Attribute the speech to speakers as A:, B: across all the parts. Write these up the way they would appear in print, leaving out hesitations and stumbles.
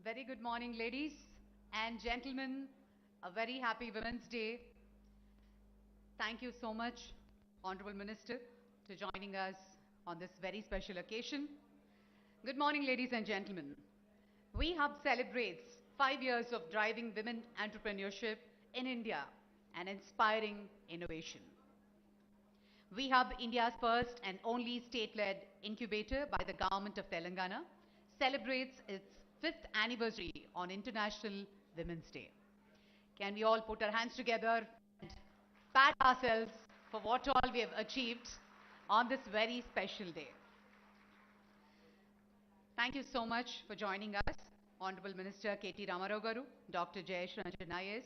A: Very good morning, ladies and gentlemen. A very happy Women's Day. Thank you so much, Honorable Minister, to joining us on this very special occasion. Good morning, ladies and gentlemen. WeHub celebrates 5 years of driving women entrepreneurship in India and inspiring innovation. WeHub, India's first and only state-led incubator by the government of Telangana, celebrates its 5th anniversary on International Women's Day. Can we all put our hands together and pat ourselves for what all we have achieved on this very special day? Thank you so much for joining us, Honorable Minister KT Ramarao Garu, Dr. Jayesh Ranjan IAS.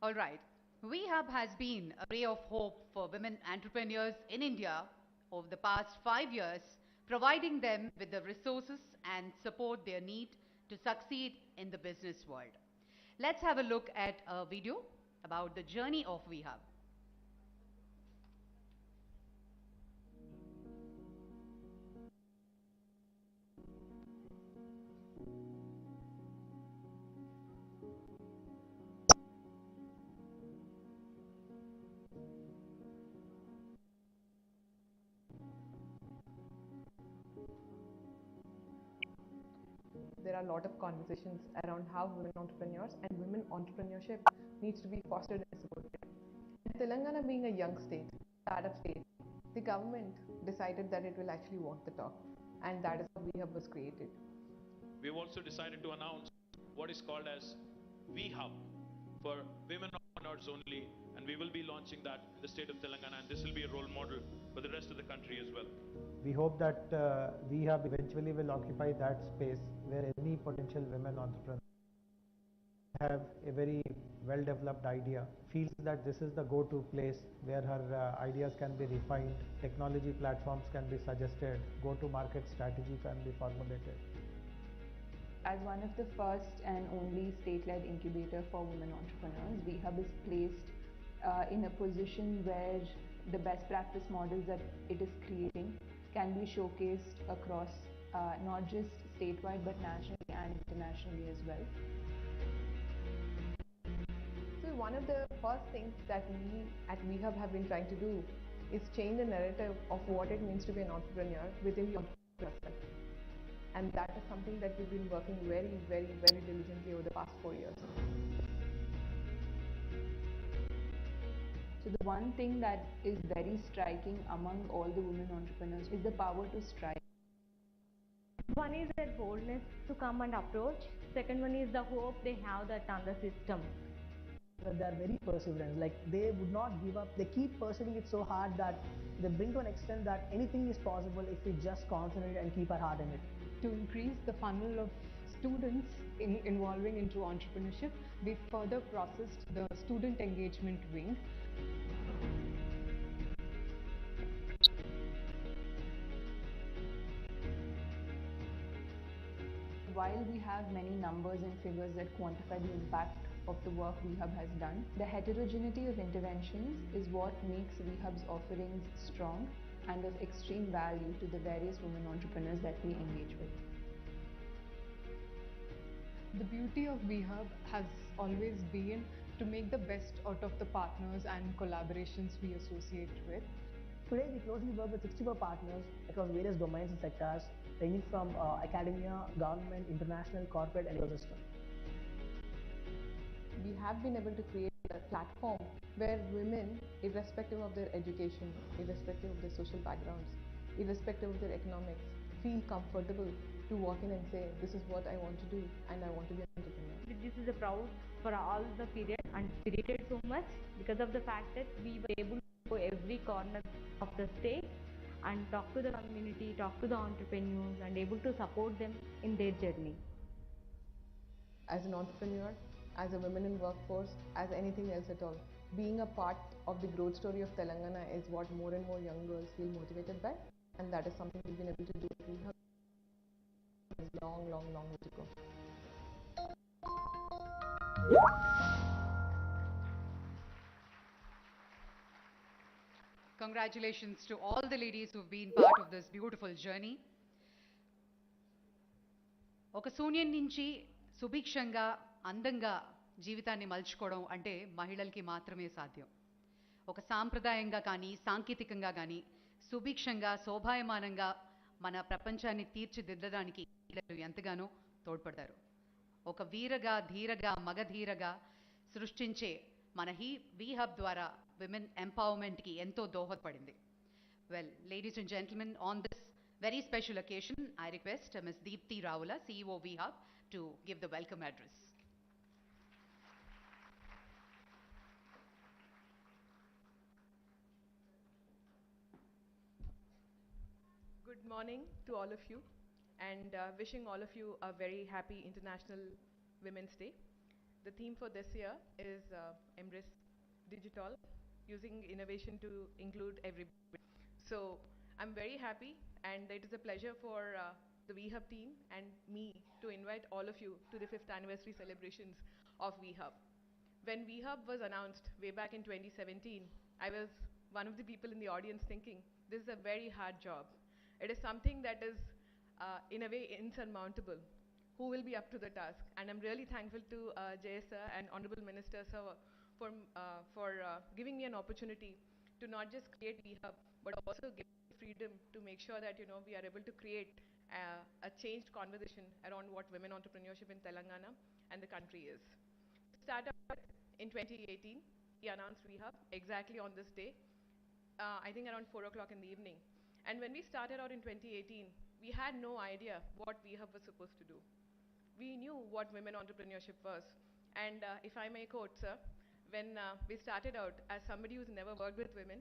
A: All right. WeHub has been a ray of hope for women entrepreneurs in India over the past 5 years, providing them with the resources and support they need to succeed in the business world. Let's have a look at a video about the journey of WeHub.
B: There are a lot of conversations around how women entrepreneurs and women entrepreneurship needs to be fostered and supported. And Telangana being a young state, startup state, the government decided that it will actually walk the talk, and that is how WeHub was created.
C: We've also decided to announce what is called as WeHub for women entrepreneurs only, and we will be launching that in the state of Telangana, and this will be a role model for the rest of the country as well.
D: We hope that WeHub eventually will occupy that space where any potential women entrepreneur have a very well-developed idea, feels that this is the go-to place where her ideas can be refined, technology platforms can be suggested, go-to-market strategy can be formulated.
E: As one of the first and only state-led incubator for women entrepreneurs, WeHub is placed in a position where the best practice models that it is creating can be showcased across not just statewide but nationally and internationally as well.
B: So one of the first things that we at WeHub have been trying to do is change the narrative of what it means to be an entrepreneur within the entrepreneur sector. And that is something that we've been working very, very, very diligently over the past 4 years.
E: So the one thing that is very striking among all the women entrepreneurs is the power to strive.
F: One is their boldness to come and approach. Second one is the hope they have that on the system.
G: They are very perseverant, like they would not give up. They keep pursuing it so hard that they bring to an extent that anything is possible if we just concentrate and keep our heart in it.
H: To increase the funnel of students involving into entrepreneurship, we further processed the student engagement wing.
E: While we have many numbers and figures that quantify the impact of the work WeHub has done, the heterogeneity of interventions is what makes WeHub's offerings strong and of extreme value to the various women entrepreneurs that we engage with.
H: The beauty of WeHub has always been to make the best out of the partners and collaborations we associate with.
G: Today, we closely work with 64 partners across various domains and sectors, ranging from academia, government, international, corporate, and ecosystem.
B: We have been able to create a platform where women, irrespective of their education, irrespective of their social backgrounds, irrespective of their economics, feel comfortable to walk in and say, this is what I want to do and I want to be an entrepreneur.
F: This is a proud for all the period and spirited so much because of the fact that we were able to go every corner of the state and talk to the community, talk to the entrepreneurs and able to support them in their journey.
B: As an entrepreneur, as a woman in workforce, as anything else at all, being a part of the growth story of Telangana is what more and more young girls feel motivated by, and that is something we've been able to do. We have a long, long, long way to go.
A: Congratulations to all the ladies who've been part of this beautiful journey. ఒక శూన్యం నుంచి సుభిక్షంగా అందంగా జీవితాన్ని మలుచుకోవడం అంటే మహిళలకి మాత్రమే సాధ్యం. ఒక సాంప్రదాయంగా కానీ సాంకేతికంగా కానీ సుభిక్షంగా శోభాయమానంగా మన ప్రపంచాన్ని తీర్చిదిద్దడానికి మహిళలు ఎంతగానో తోడ్పడతారు. ఒక వీరగా ధీరగా మగధీరగా సృష్టించే మన వీ హబ్ ద్వారా విమెన్ ఎంపవర్మెంట్కి ఎంతో దోహదపడింది. Well, ladies and gentlemen, on this very special occasion, I request Ms. Deepthi Rawala, CEO VHub, to give the welcome address.
I: Good morning to all of you, and wishing all of you a very happy International Women's Day. The theme for this year is Embrace Digital, using innovation to include everybody. So I'm very happy, and it is a pleasure for the VHub team and me to invite all of you to the 5th anniversary celebrations of VHub. When VHub was announced way back in 2017, I was one of the people in the audience thinking, this is a very hard job. It is something that is, in a way, insurmountable. Who will be up to the task? And I'm really thankful to Jay sir and Honorable Minister sir for giving me an opportunity to not just create VHub, but also give freedom to make sure that we are able to create a changed conversation around what women entrepreneurship in Telangana and the country is. To start out in 2018, he announced VHub exactly on this day, I think around 4 o'clock in the evening. And when we started out in 2018, we had no idea what VHub was supposed to do. We knew what women entrepreneurship was. And if I may quote, sir, when we started out as somebody who's never worked with women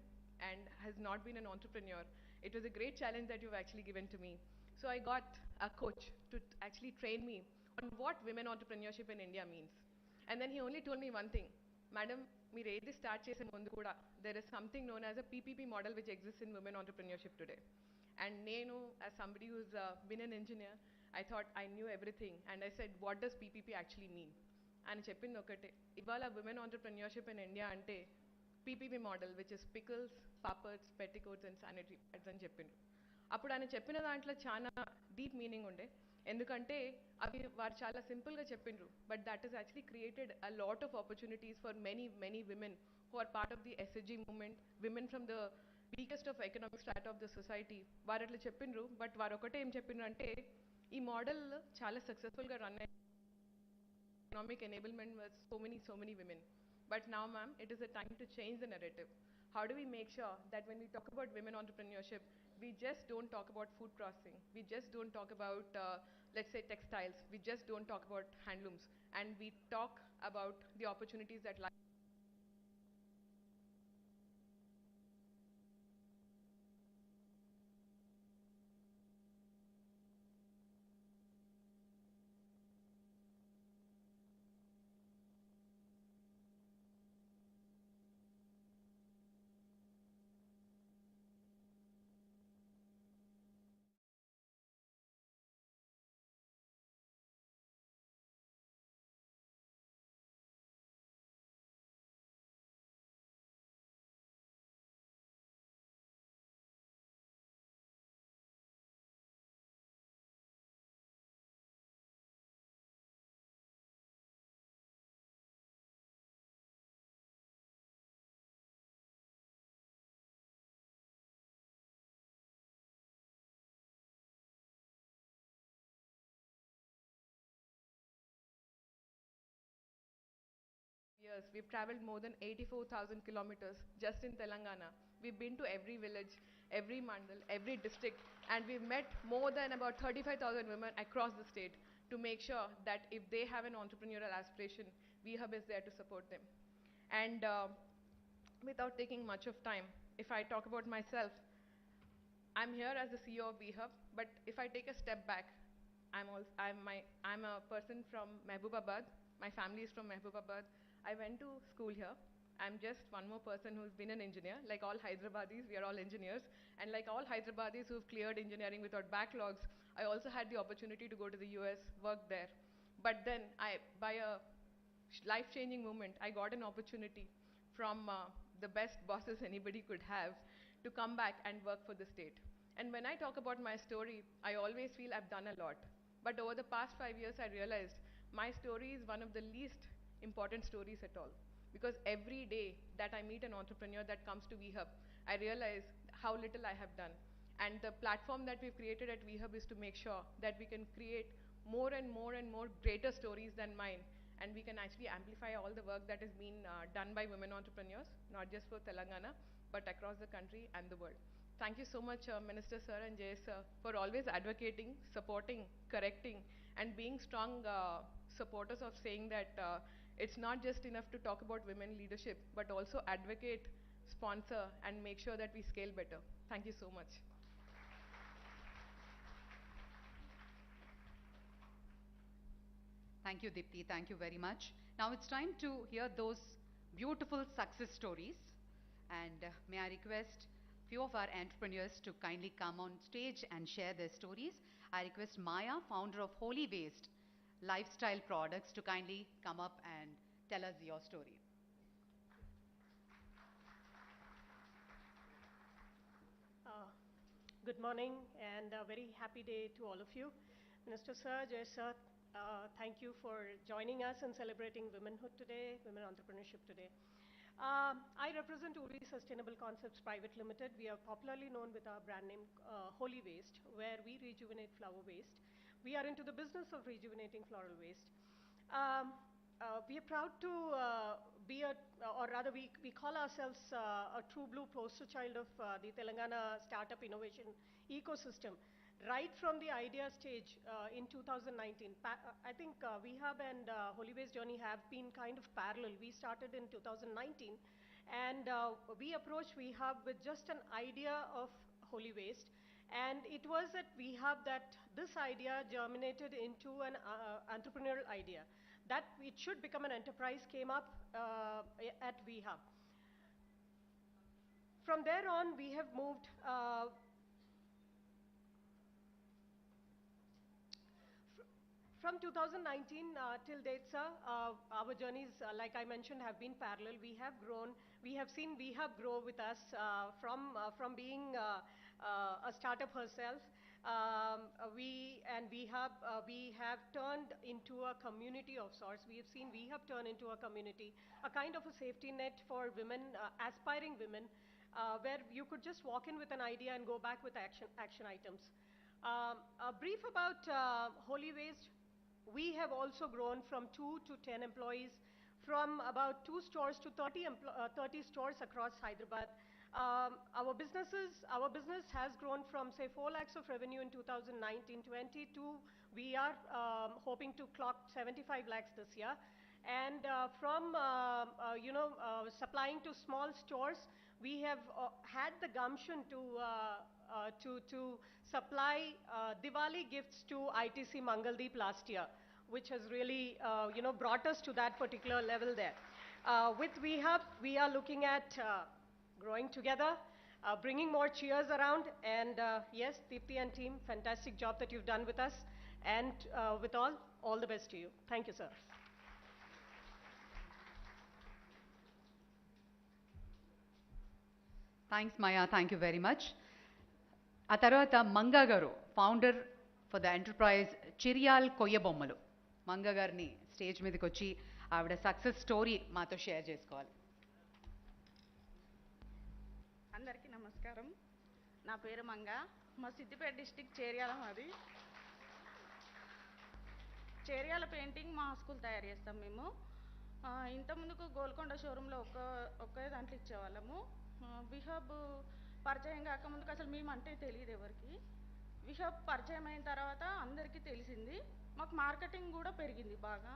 I: and has not been an entrepreneur, it was a great challenge that you've actually given to me. So I got a coach to actually train me on what women entrepreneurship in India means. And then he only told me one thing, Madam, మీరు ఏది start చేసే ముందు కూడా there is something known as a PPP model which exists in women entrepreneurship today. And నేను, as somebody who's been an engineer, I thought I knew everything. And I said, what does PPP actually mean? అని చెప్పింది ఒకటే, ఇవాళ women entrepreneurship in India అంటే PPP model, which is pickles, papads, petticoats and sanitary pads అని చెప్పిండ్రు. అప్పుడు ఆయన చెప్పిన దాంట్లో చాలా డీప్ మీనింగ్ ఉండే, ఎందుకంటే అవి వారు చాలా సింపుల్గా చెప్పిండ్రు, but that is actually created a lot of opportunities for many women who are part of the SHG movement, women from the weakest of economic strata of the society. వారు అట్లా చెప్పిండ్రు, బట్ వారు ఒకటే ఏం చెప్పిండ్రు అంటే ఈ మోడల్ చాలా సక్సెస్ఫుల్గా రన్ అయ్యి economic enablement was so many women. But now, ma'am, it is a time to change the narrative. How do we make sure that when we talk about women entrepreneurship, we just don't talk about food processing, we just don't talk about, let's say, textiles, we just don't talk about handlooms, and we talk about the opportunities that lie. Years, we've traveled more than 84,000 kilometers just in Telangana. We've been to every village, every mandal, every district, and we've met more than about 35,000 women across the state to make sure that if they have an entrepreneurial aspiration, VHub is there to support them. And without taking much of time, if I talk about myself, I'm here as the CEO of VHub, but if I take a step back, I'm a person from Mehboobabaad. My family is from Mehboobabaad. I went to school here. I'm just one more person who's been an engineer. Like all Hyderabadis, we are all engineers. And like all Hyderabadis who've cleared engineering without backlogs, I also had the opportunity to go to the US, work there. But then, by a life-changing moment, I got an opportunity from the best bosses anybody could have to come back and work for the state. And when I talk about my story, I always feel I've done a lot. But over the past 5 years, I realized my story is one of the least important stories at all. Because every day that I meet an entrepreneur that comes to VHub, I realize how little I have done. And the platform that we've created at VHub is to make sure that we can create more and more and more greater stories than mine. And we can actually amplify all the work that has been done by women entrepreneurs, not just for Telangana, but across the country and the world. Thank you so much, Minister Sir and Jay Sir, for always advocating, supporting, correcting, and being strong supporters of saying that it's not just enough to talk about women leadership, but also advocate, sponsor, and make sure that we scale better. Thank you so much.
A: Thank you, Dipti. Thank you very much. Now it's time to hear those beautiful success stories. And may I request few of our entrepreneurs to kindly come on stage and share their stories. I request Maya, founder of Holy Waste Lifestyle Products, to kindly come up and tell us your story.
J: Good morning and a very happy day to all of you. Minister Sir, Jay Sir, thank you for joining us and celebrating womenhood today, women entrepreneurship today. I represent Uri Sustainable Concepts Private Limited. We are popularly known with our brand name Holy Waste, where we rejuvenate flower waste. We are into the business of rejuvenating floral waste. We are proud to be or rather we call ourselves a true blue poster child of the Telangana startup innovation ecosystem. Right from the idea stage in 2019, I think VHub and Holy Waste journey have been kind of parallel. We started in 2019 and we approached VHub with just an idea of Holy Waste. And it was at VHub that this idea germinated into an entrepreneurial idea. That it should become an enterprise came up at VHub. From there on, we have moved from 2019 till date, sir, our journeys, like I mentioned, have been parallel. We have grown. We have seen VHub grow with us from being a startup herself. We have turned into a community of sorts. We have seen VHub turn into a community, a kind of a safety net for women, aspiring women, where you could just walk in with an idea and go back with action items. A brief about Holy Waste. We have also grown from 2 to 10 employees, from about 2 stores to 30 stores across Hyderabad. Our business has grown from say 4 lakhs of revenue in 2019-20 to we are hoping to clock 75 lakhs this year. And from supplying to small stores, we have had the gumption to supply Diwali gifts to ITC Mangaldeep last year, which has really brought us to that particular level there. With VHub, we are looking at growing together, bringing more cheers around, and yes, Deepthi and team, fantastic job that you've done with us, and with all the best to you. Thank you, sir.
A: Thanks, Maya. Thank you very much. ఆ తర్వాత Manga garu, founder for the enterprise Cheriyal కొయ్యబొమ్మలు. మంగా గారిని stage మీదకి వచ్చి ఆవిడ success story మాతో share చేసుకోవాలి.
K: అందరికీ నమస్కారం. నా పేరు మంగా. మా సిద్దిపేట డిస్టిక్ చేర్యాల మాది. చేర్యాల పెయింటింగ్ మా స్కూల్ తయారు చేస్తాం మేము. ఇంతకుముందుకు గోల్కొండ షోరూంలో ఒకే దాంట్లో ఇచ్చేవాళ్ళము. VHub పరిచయం కాకముందుకు అసలు మేము అంటే తెలియదు ఎవరికి. VHub పరిచయం అయిన తర్వాత అందరికీ తెలిసింది. మాకు మార్కెటింగ్ కూడా పెరిగింది బాగా.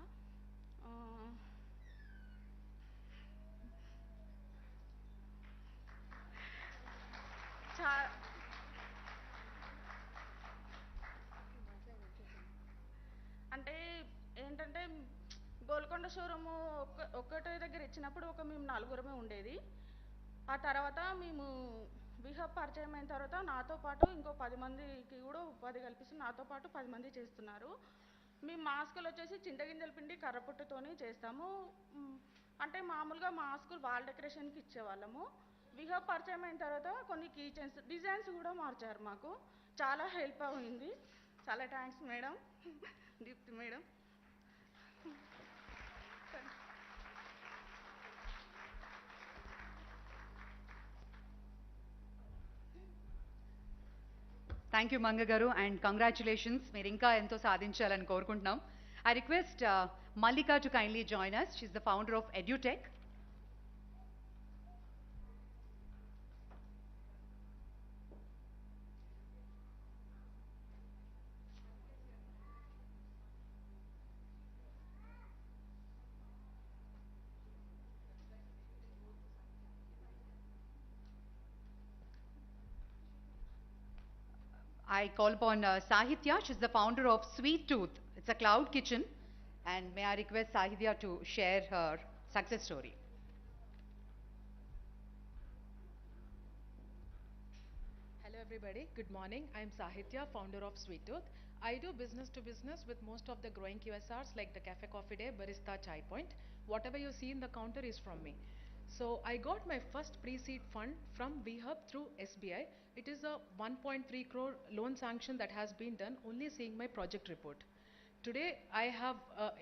K: అంటే ఏంటంటే గోల్కొండ షోరూము ఒక్కటే దగ్గర ఇచ్చినప్పుడు మేము 4గురమే ఉండేది. ఆ తర్వాత మేము VHub పరిచయం అయిన తర్వాత నాతో పాటు ఇంకో 10 మందికి కూడా ఉపాధి కల్పిస్తూ నాతో పాటు 10 మంది చేస్తున్నారు. మేము మాస్కులు వచ్చేసి చింతగింజల పిండి కర్రపుట్టుతోని చేస్తాము. అంటే మామూలుగా మాస్కులు వాల్ డెకరేషన్కి ఇచ్చేవాళ్ళము. VHub పరిచయం అయిన తర్వాత కొన్ని కీ చైన్స్ డిజైన్స్ కూడా మార్చారు. మాకు చాలా హెల్ప్ అయింది. చాలా thanks madam, Deepti madam.
A: Thank you Manga garu and congratulations, మీరు ఇంకా ఎంతో సాధించాలని కోరుకుంటున్నాం. I request Mallika to kindly join us. She's the founder of EduTech. I call upon Sahitya. She's the founder of Sweet Tooth. It's a cloud kitchen. And may I request Sahitya to share her success story.
L: Hello everybody, good morning. I'm Sahitya, founder of Sweet Tooth. I do business to business with most of the growing QSRs like the Cafe Coffee Day, Barista, Chai Point. Whatever you see in the counter is from me. So I got my first pre-seed fund from VHub through SBI. It is a 1.3 crore loan sanction that has been done only seeing my project report. Today I have,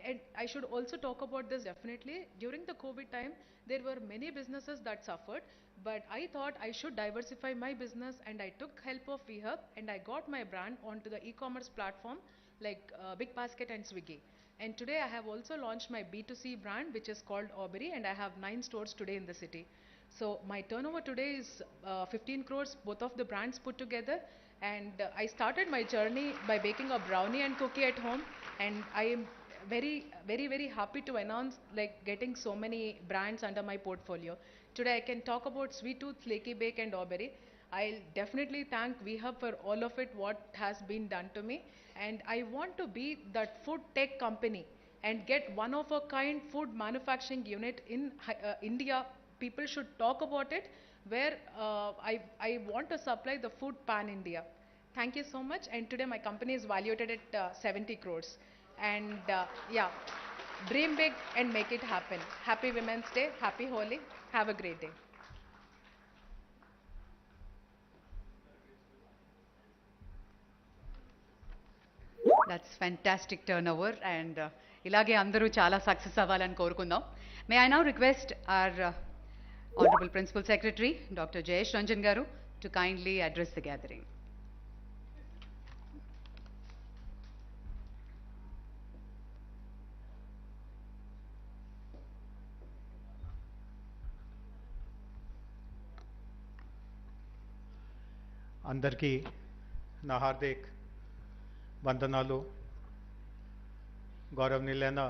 L: and I should also talk about this definitely, during the COVID time, there were many businesses that suffered, but I thought I should diversify my business and I took help of VHub and I got my brand onto the e-commerce platform like Big Basket and Swiggy. And today I have also launched my B2C brand which is called Aubrey and I have 9 stores today in the city. So my turnover today is 15 crores, both of the brands put together. And I started my journey by baking a brownie and cookie at home. And I am very happy to announce like getting so many brands under my portfolio. Today I can talk about Sweet Tooth, Flaky Bake and Auberry. I'll definitely thank VHub for all of it, what has been done to me. And I want to be that food tech company and get one of a kind food manufacturing unit in India. People should talk about it, where I want to supply the food pan India. Thank you so much. And today my company is valued at 70 crores. And yeah, dream big and make it happen. Happy Women's Day. Happy Holi. Have a great day.
A: That's fantastic turnover and ilage andaru chala success avvalani korukundaam. May I now request our Honorable Principal Secretary Dr. Jayesh Ranjan garu to kindly address the gathering.
D: అందరికీ నా హార్దిక్ వందనాలు. గౌరవనీయులైన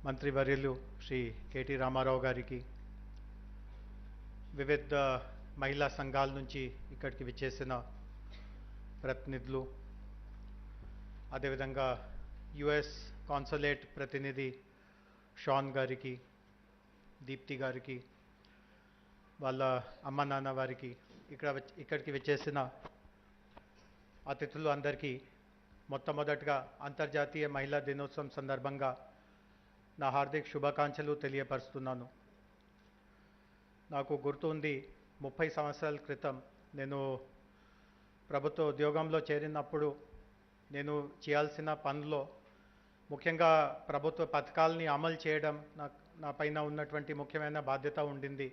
D: మంత్రివర్యులు Shri KT Ramarao గారికి, వివిధ మహిళా సంఘాల నుంచి ఇక్కడికి విచ్చేసిన ప్రతినిధులు, అదేవిధంగా యుఎస్ కాన్సులేట్ ప్రతినిధి షాన్ గారికి, దీప్తి గారికి, వాళ్ళ అమ్మ నాన్న వారికి, ఇక్కడికి విచ్చేసిన అతిథులు అందరికీ మొట్టమొదటిగా అంతర్జాతీయ మహిళా దినోత్సవం సందర్భంగా నా హార్దిక శుభాకాంక్షలు తెలియపరుస్తున్నాను. నాకు గుర్తుంది, 30 సంవత్సరాల క్రితం నేను ప్రభుత్వ ఉద్యోగంలో చేరినప్పుడు నేను చేయాల్సిన పనుల్లో ముఖ్యంగా ప్రభుత్వ పథకాలని అమలు చేయడం నా పైన ఉన్నటువంటి ముఖ్యమైన బాధ్యత ఉండింది.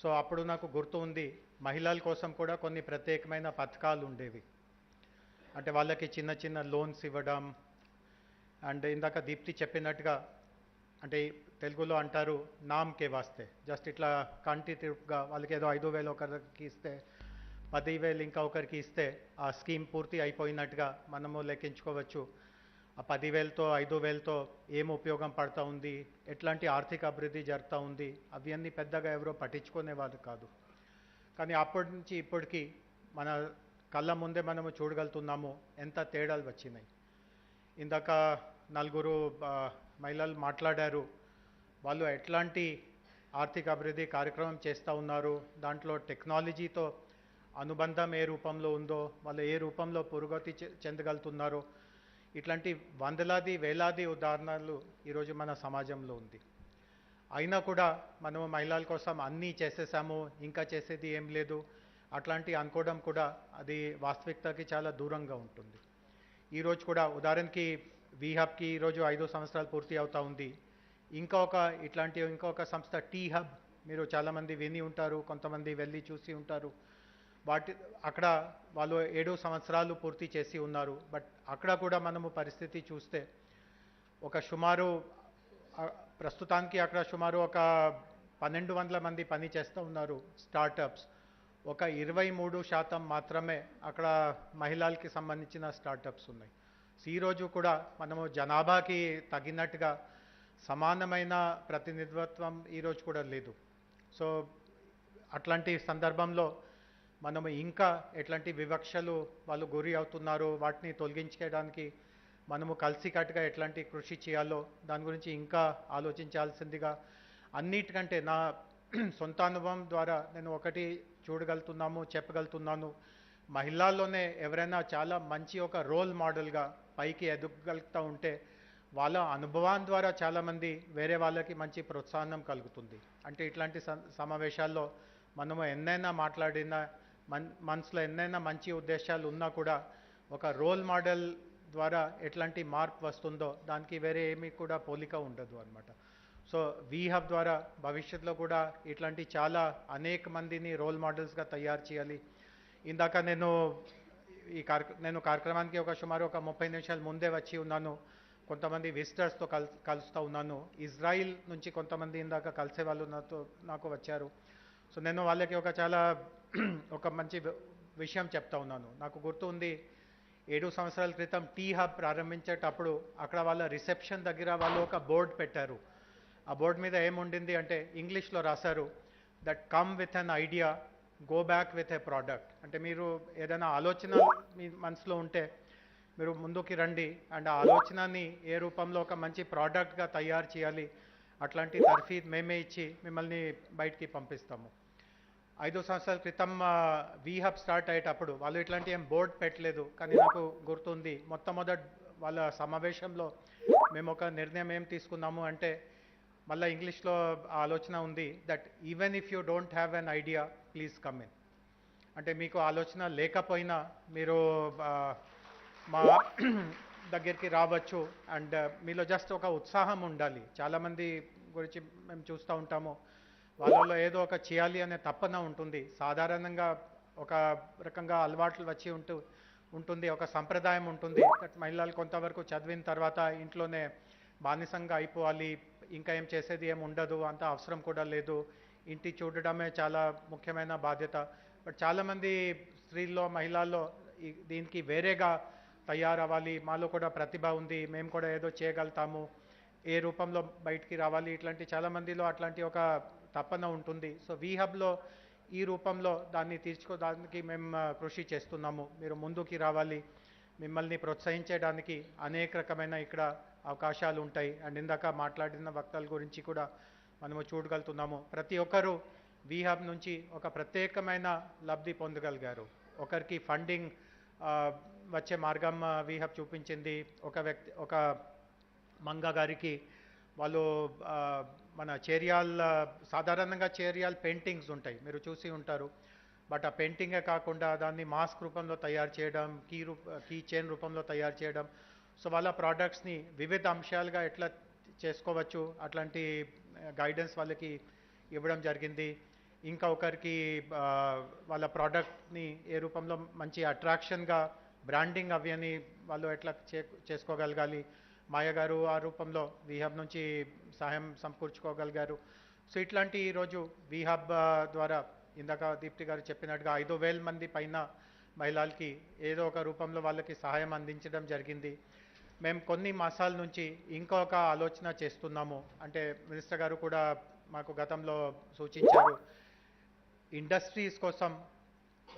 D: సో అప్పుడు నాకు గుర్తు ఉంది, మహిళల కోసం కూడా కొన్ని ప్రత్యేకమైన పథకాలు ఉండేవి. అంటే వాళ్ళకి చిన్న చిన్న లోన్స్ ఇవ్వడం, అండ్ ఇందాక దీప్తి చెప్పినట్టుగా, అంటే తెలుగులో అంటారు నామ్కే వాస్తే, జస్ట్ ఇట్లా కంటి తిరుపుగా వాళ్ళకి ఏదో 5,000 ఒకరికి ఇస్తే 10,000 ఇంకా ఒకరికి ఇస్తే ఆ స్కీమ్ పూర్తి అయిపోయినట్టుగా మనము లెక్కించుకోవచ్చు. ఆ 10,000తో 5,000తో ఏం ఉపయోగం పడుతూ ఉంది, ఎట్లాంటి ఆర్థిక అభివృద్ధి జరుగుతూ ఉంది, అవన్నీ పెద్దగా ఎవరో పట్టించుకునేవాళ్ళు కాదు. కానీ అప్పటి నుంచి ఇప్పటికీ మన కళ్ళ ముందే మనము చూడగలుగుతున్నాము ఎంత తేడాలు వచ్చినాయి. ఇందాక 4 మహిళలు మాట్లాడారు, వాళ్ళు ఎట్లాంటి ఆర్థిక అభివృద్ధి కార్యక్రమం చేస్తూ ఉన్నారు, దాంట్లో టెక్నాలజీతో అనుబంధం ఏ రూపంలో ఉందో, వాళ్ళు ఏ రూపంలో పురోగతి చెందగలుగుతున్నారో, ఇట్లాంటి వందలాది వేలాది ఉదాహరణలు ఈరోజు మన సమాజంలో ఉంది. అయినా కూడా మనము మహిళల కోసం అన్నీ చేసేసాము, ఇంకా చేసేది ఏం లేదు అట్లాంటి అనుకోవడం కూడా అది వాస్తవికతకి చాలా దూరంగా ఉంటుంది. ఈరోజు కూడా ఉదాహరణకి వి హబ్కి ఈరోజు 5 సంవత్సరాలు పూర్తి అవుతా ఉంది. ఇంకొక సంస్థ టీ హబ్, మీరు చాలామంది విని ఉంటారు, కొంతమంది వెళ్ళి చూసి ఉంటారు. అక్కడ వాళ్ళు 7 సంవత్సరాలు పూర్తి చేసి ఉన్నారు. బట్ అక్కడ కూడా మనము పరిస్థితి చూస్తే ప్రస్తుతానికి అక్కడ సుమారు ఒక 1200 మంది పని చేస్తూ ఉన్నారు స్టార్టప్స్. ఒక 23% మాత్రమే అక్కడ మహిళలకి సంబంధించిన స్టార్టప్స్ ఉన్నాయి. ఈరోజు కూడా మనము జనాభాకి తగినట్టుగా సమానమైన ప్రతినిధిత్వం ఈరోజు కూడా లేదు. సో అట్లాంటి సందర్భంలో మనము ఇంకా ఎట్లాంటి వివక్షలు వాళ్ళు గురి అవుతున్నారో వాటిని తొలగించడానికి మనము కలిసికట్టుగా ఎట్లాంటి కృషి చేయాలో దాని గురించి ఇంకా ఆలోచించాల్సిందిగా, అన్నిటికంటే నా సొంత అనుభవం ద్వారా నేను ఒకటి చెప్పగలుగుతున్నాను. మహిళల్లోనే ఎవరైనా చాలా మంచి ఒక రోల్ మోడల్గా పైకి ఎదగలుగుతూ ఉంటే వాళ్ళ అనుభవం ద్వారా చాలామంది వేరే వాళ్ళకి మంచి ప్రోత్సాహం కలుగుతుంది. అంటే ఇట్లాంటి సమావేశాల్లో మనము ఎన్నైనా మాట్లాడినా, మనసులో ఎన్నైనా మంచి ఉద్దేశాలు ఉన్నా కూడా ఒక రోల్ మోడల్ ద్వారా ఎట్లాంటి మార్పు వస్తుందో దానికి వేరే ఏమీ కూడా పోలిక ఉండదు అన్నమాట. సో వి హబ్ ద్వారా భవిష్యత్తులో కూడా ఇట్లాంటి చాలా అనేక మందిని రోల్ మోడల్స్గా తయారు చేయాలి. ఇందాక నేను కార్యక్రమానికి సుమారు ఒక 30 నిమిషాల ముందే వచ్చి ఉన్నాను. కొంతమంది విజిటర్స్తో కలుస్తూ ఉన్నాను. ఇజ్రాయిల్ నుంచి కొంతమంది ఇందాక కలిసే వాళ్ళు నాకు వచ్చారు. సో నేను వాళ్ళకి ఒక మంచి విషయం చెప్తా ఉన్నాను. నాకు గుర్తు ఉంది, 7 సంవత్సరాల క్రితం టీ హబ్ ప్రారంభించేటప్పుడు అక్కడ వాళ్ళ రిసెప్షన్ దగ్గర వాళ్ళు ఒక బోర్డు పెట్టారు. ఆ బోర్డు మీద ఏముండింది అంటే ఇంగ్లీష్లో రాశారు, that come with an idea, go back with a product. అంటే మీరు ఏదైనా ఆలోచన మీ మనసులో ఉంటే మీరు ముందుకి రండి అండ్ ఆ ఆలోచనని ఏ రూపంలో ఒక మంచి ప్రోడక్ట్గా తయారు చేయాలి, అట్లాంటి తర్ఫీద్ మేమే ఇచ్చి మిమ్మల్ని బయటికి పంపిస్తాము. 5 సంవత్సరాల క్రితం వి హబ్ స్టార్ట్ అయ్యేటప్పుడు వాళ్ళు ఇట్లాంటి ఏం బోర్డు పెట్టలేదు. కానీ నాకు గుర్తుంది, మొట్టమొదటి వాళ్ళ సమావేశంలో మేము ఒక నిర్ణయం ఏం తీసుకున్నాము అంటే, మళ్ళీ ఇంగ్లీష్లో ఆలోచన ఉంది, that even if you don't have an idea please come in. అంటే మీకు ఆలోచన లేకపోయినా మీరు మా దగ్గరికి రావచ్చు అండ్ మీలో జస్ట్ ఒక ఉత్సాహం ఉండాలి. చాలామంది గురించి మేము చూస్తూ ఉంటాము, వాళ్ళలో ఏదో ఒక చేయాలి అనే తపన ఉంటుంది. సాధారణంగా ఒక రకంగా అలవాట్లు వచ్చి ఉంటుంది, ఒక సంప్రదాయం ఉంటుంది. మహిళలు కొంతవరకు చదివిన తర్వాత ఇంట్లోనే బానిసంగా అయిపోవాలి, ఇంకా ఏం చేసేది ఏం ఉండదు, అంత అవసరం కూడా లేదు, ఇంటి చూడడమే చాలా ముఖ్యమైన బాధ్యత. బట్ చాలామంది స్త్రీల్లో మహిళల్లో దీనికి వేరేగా తయారవ్వాలి, మాలో కూడా ప్రతిభ ఉంది, మేము కూడా ఏదో చేయగలుగుతాము, ఏ రూపంలో బయటికి రావాలి, ఇట్లాంటి చాలామందిలో అట్లాంటి ఒక తపన ఉంటుంది. సో వి హబ్లో ఈ రూపంలో దాన్ని తీర్చుకోవడానికి మేము కృషి చేస్తున్నాము. మీరు ముందుకి రావాలి, మిమ్మల్ని ప్రోత్సహించడానికి అనేక రకమైన ఇక్కడ అవకాశాలు ఉంటాయి. అండ్ ఇందాక మాట్లాడిన వక్తల గురించి కూడా మనము చూడగలుగుతున్నాము. ప్రతి ఒక్కరూ వి హబ్ నుంచి ఒక ప్రత్యేకమైన లబ్ధి పొందగలిగారు. ఒకరికి ఫండింగ్ వచ్చే మార్గం వి హబ్ చూపించింది. ఒక మంగ గారికి వాళ్ళు మన సాధారణంగా చేరియాల్ పెయింటింగ్స్ ఉంటాయి, మీరు చూసి ఉంటారు. బట్ ఆ పెయింటింగే కాకుండా దాన్ని మాస్క్ రూపంలో తయారు చేయడం, కీ చైన్ రూపంలో తయారు చేయడం. సో వాళ్ళ ప్రోడక్ట్స్ని వివిధ అంశాలుగా ఎట్లా చేసుకోవచ్చు అట్లాంటి గైడెన్స్ వాళ్ళకి ఇవ్వడం జరిగింది. ఇంకా ఒకరికి వాళ్ళ ప్రోడక్ట్ని ఏ రూపంలో మంచి అట్రాక్షన్గా బ్రాండింగ్ అవి అని వాళ్ళు ఎట్లా చేసుకోగలగాలి, మాయ గారు ఆ రూపంలో వి హబ్ నుంచి సహాయం సమకూర్చుకోగలిగారు. సో ఇట్లాంటి ఈరోజు వి హబ్ ద్వారా ఇందాక దీప్తి గారు చెప్పినట్టుగా 5,000 మంది పైన మహిళలకి ఏదో ఒక రూపంలో వాళ్ళకి సహాయం అందించడం జరిగింది. మేము కొన్ని మాసాల నుంచి ఇంకొక ఆలోచన చేస్తున్నాము. అంటే మినిస్టర్ గారు కూడా మాకు గతంలో సూచించారు, ఇండస్ట్రీస్ కోసం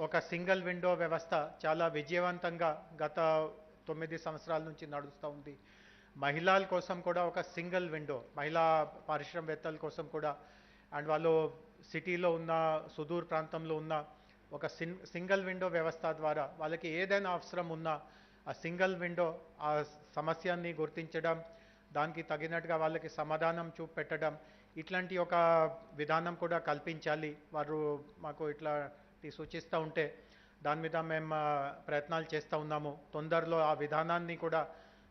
D: ఒక సింగిల్ విండో వ్యవస్థ చాలా విజయవంతంగా గత 9 సంవత్సరాల నుంచి నడుస్తూ ఉంది. మహిళల కోసం కూడా ఒక సింగిల్ విండో, మహిళా పారిశ్రామికవేత్తల కోసం కూడా, అండ్ వాళ్ళు సిటీలో ఉన్న సుదూర ప్రాంతంలో ఉన్న ఒక సింగిల్ విండో వ్యవస్థ ద్వారా వాళ్ళకి ఏదైనా అవసరం ఉన్నా ఆ సింగిల్ విండో ఆ సమస్యని గుర్తించడం, దానికి తగినట్టుగా వాళ్ళకి సమాధానం చూపెట్టడం, ఇట్లాంటి ఒక విధానం కూడా కల్పించాలి. వారు మాకు ఇట్లాంటి సూచిస్తూ ఉంటే దాని మీద మేము ప్రయత్నాలు చేస్తూ ఉన్నాము. తొందరలో ఆ విధానాన్ని కూడా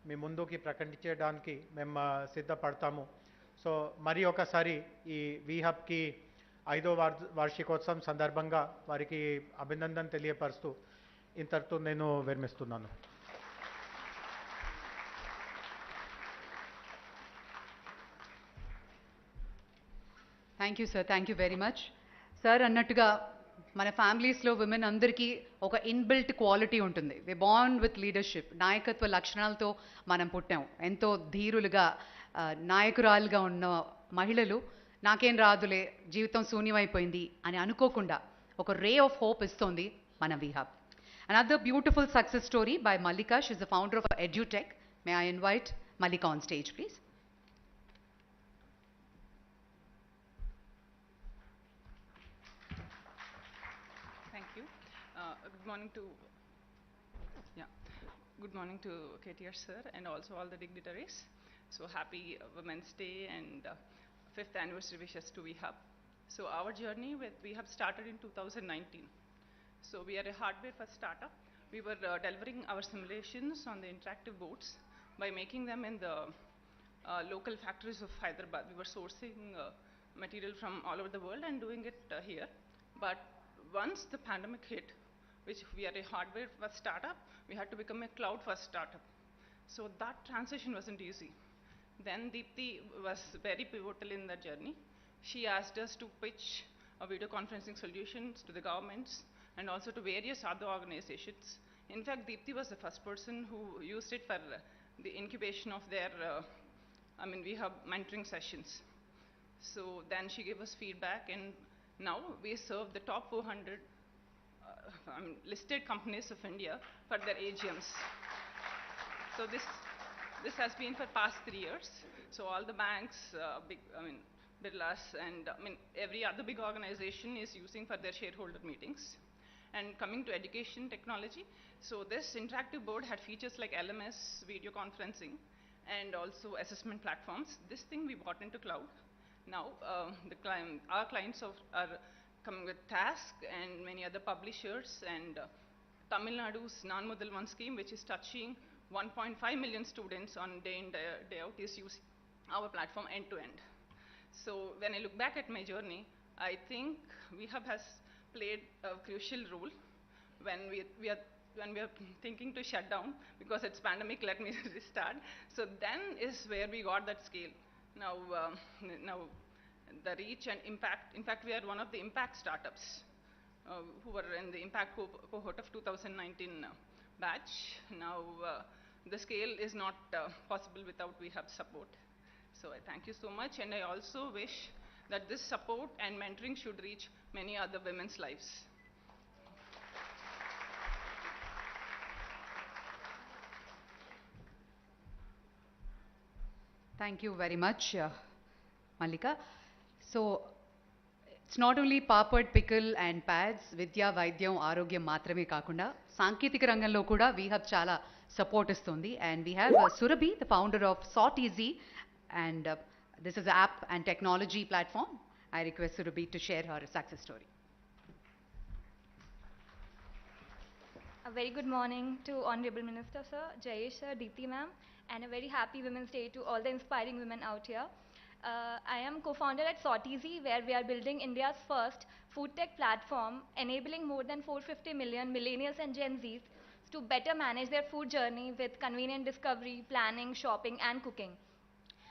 D: మీ ముందుకి ప్రకటించడానికి మేము సిద్ధపడతాము. సో మరి ఒకసారి ఈ వీ హబ్కి 5వ వార్షికోత్సవం సందర్భంగా వారికి అభినందన తెలియపరుస్తూ ఇంతటితో నేను విరమిస్తున్నాను.
A: Thank you sir, thank you very much. Sir అన్నట్టుగా మన ఫ్యామిలీస్లో విమెన్ అందరికీ ఒక ఇన్బిల్ట్ క్వాలిటీ ఉంటుంది. వి బార్న్ విత్ లీడర్షిప్, నాయకత్వ లక్షణాలతో మనం పుట్టాం. ఎంతో ధీరులుగా నాయకురాలుగా ఉన్న మహిళలు నాకేం రాదులే, జీవితం శూన్యమైపోయింది అని అనుకోకుండా ఒక రే ఆఫ్ హోప్ ఇస్తోంది మన విహాబ్. Another beautiful success story by Mallika. She's the founder of EduTech. May I invite Mallika on stage, please?
M: Thank you. Good morning to KTR sir and also all the dignitaries. So happy Women's Day and 5th anniversary wishes to VHub. So our journey with VHub started in 2019. So we are a hardware-first startup. We were delivering our simulations on the interactive boards by making them in the local factories of Hyderabad. We were sourcing material from all over the world and doing it here. But once the pandemic hit, which we are a hardware-first startup, we had to become a cloud-first startup. So that transition wasn't easy. Then Deepthi was very pivotal in the journey. She asked us to pitch video conferencing solutions to the governments and also to various other organizations. In fact, Deepthi was the first person who used it for the incubation of their, we have mentoring sessions. So then she gave us feedback, and now we serve the top 400 listed companies of India for their AGMs. So this has been for past 3 years. So all the banks, Birlas, and every other big organization is using for their shareholder meetings. And coming to education technology, so this interactive board had features like LMS, video conferencing, and also assessment platforms. This thing we brought into cloud. Now our clients are coming with Task and many other publishers, and Tamil Nadu's Non-Mudal One scheme, which is touching 1.5 million students on day in, day out, is using our platform end to end. So when I look back at my journey, I think VHub has played a crucial role when we are thinking to shut down because it's pandemic, let me restart. So then is where we got that scale. Now the reach and impact, in fact we are one of the impact startups who were in the impact cohort of 2019 batch. Now the scale is not possible without VHub support. So I thank you so much, and I also wish that this support and mentoring should reach many other women's lives.
A: Thank you very much, Mallika. So it's not only papad, pickle and pads, vidya, vaidyam, arogyam మాత్రమే కాకుండా సాంకేతిక రంగంలో కూడా VHub చాలా support ఇస్తుంది. And we have Surabhi, the founder of Sort Easy, and this is an app and technology platform. I request Surabhi to share her success story.
N: A very good morning to Honorable Minister Sir, Jayesh Sir, Deepthi Ma'am, and a very happy Women's Day to all the inspiring women out here. I am co-founder at Sort Easy, where we are building India's first food tech platform, enabling more than 450 million millennials and Gen Zs to better manage their food journey with convenient discovery, planning, shopping, and cooking.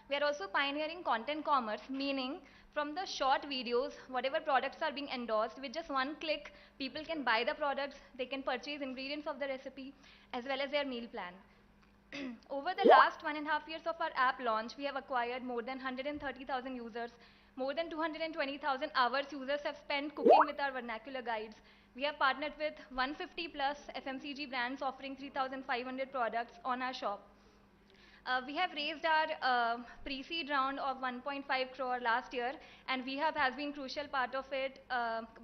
N: We are also pioneering content commerce, meaning from the short videos, whatever products are being endorsed, with just one click, people can buy the products, they can purchase ingredients of the recipe, as well as their meal plan. Over the last 1.5 years of our app launch, we have acquired more than 130,000 users. More than 220,000 hours users have spent cooking with our vernacular guides. We have partnered with 150 plus FMCG brands offering 3,500 products on our shop. We have raised our pre-seed round of 1.5 crore last year, and VHub has been crucial part of it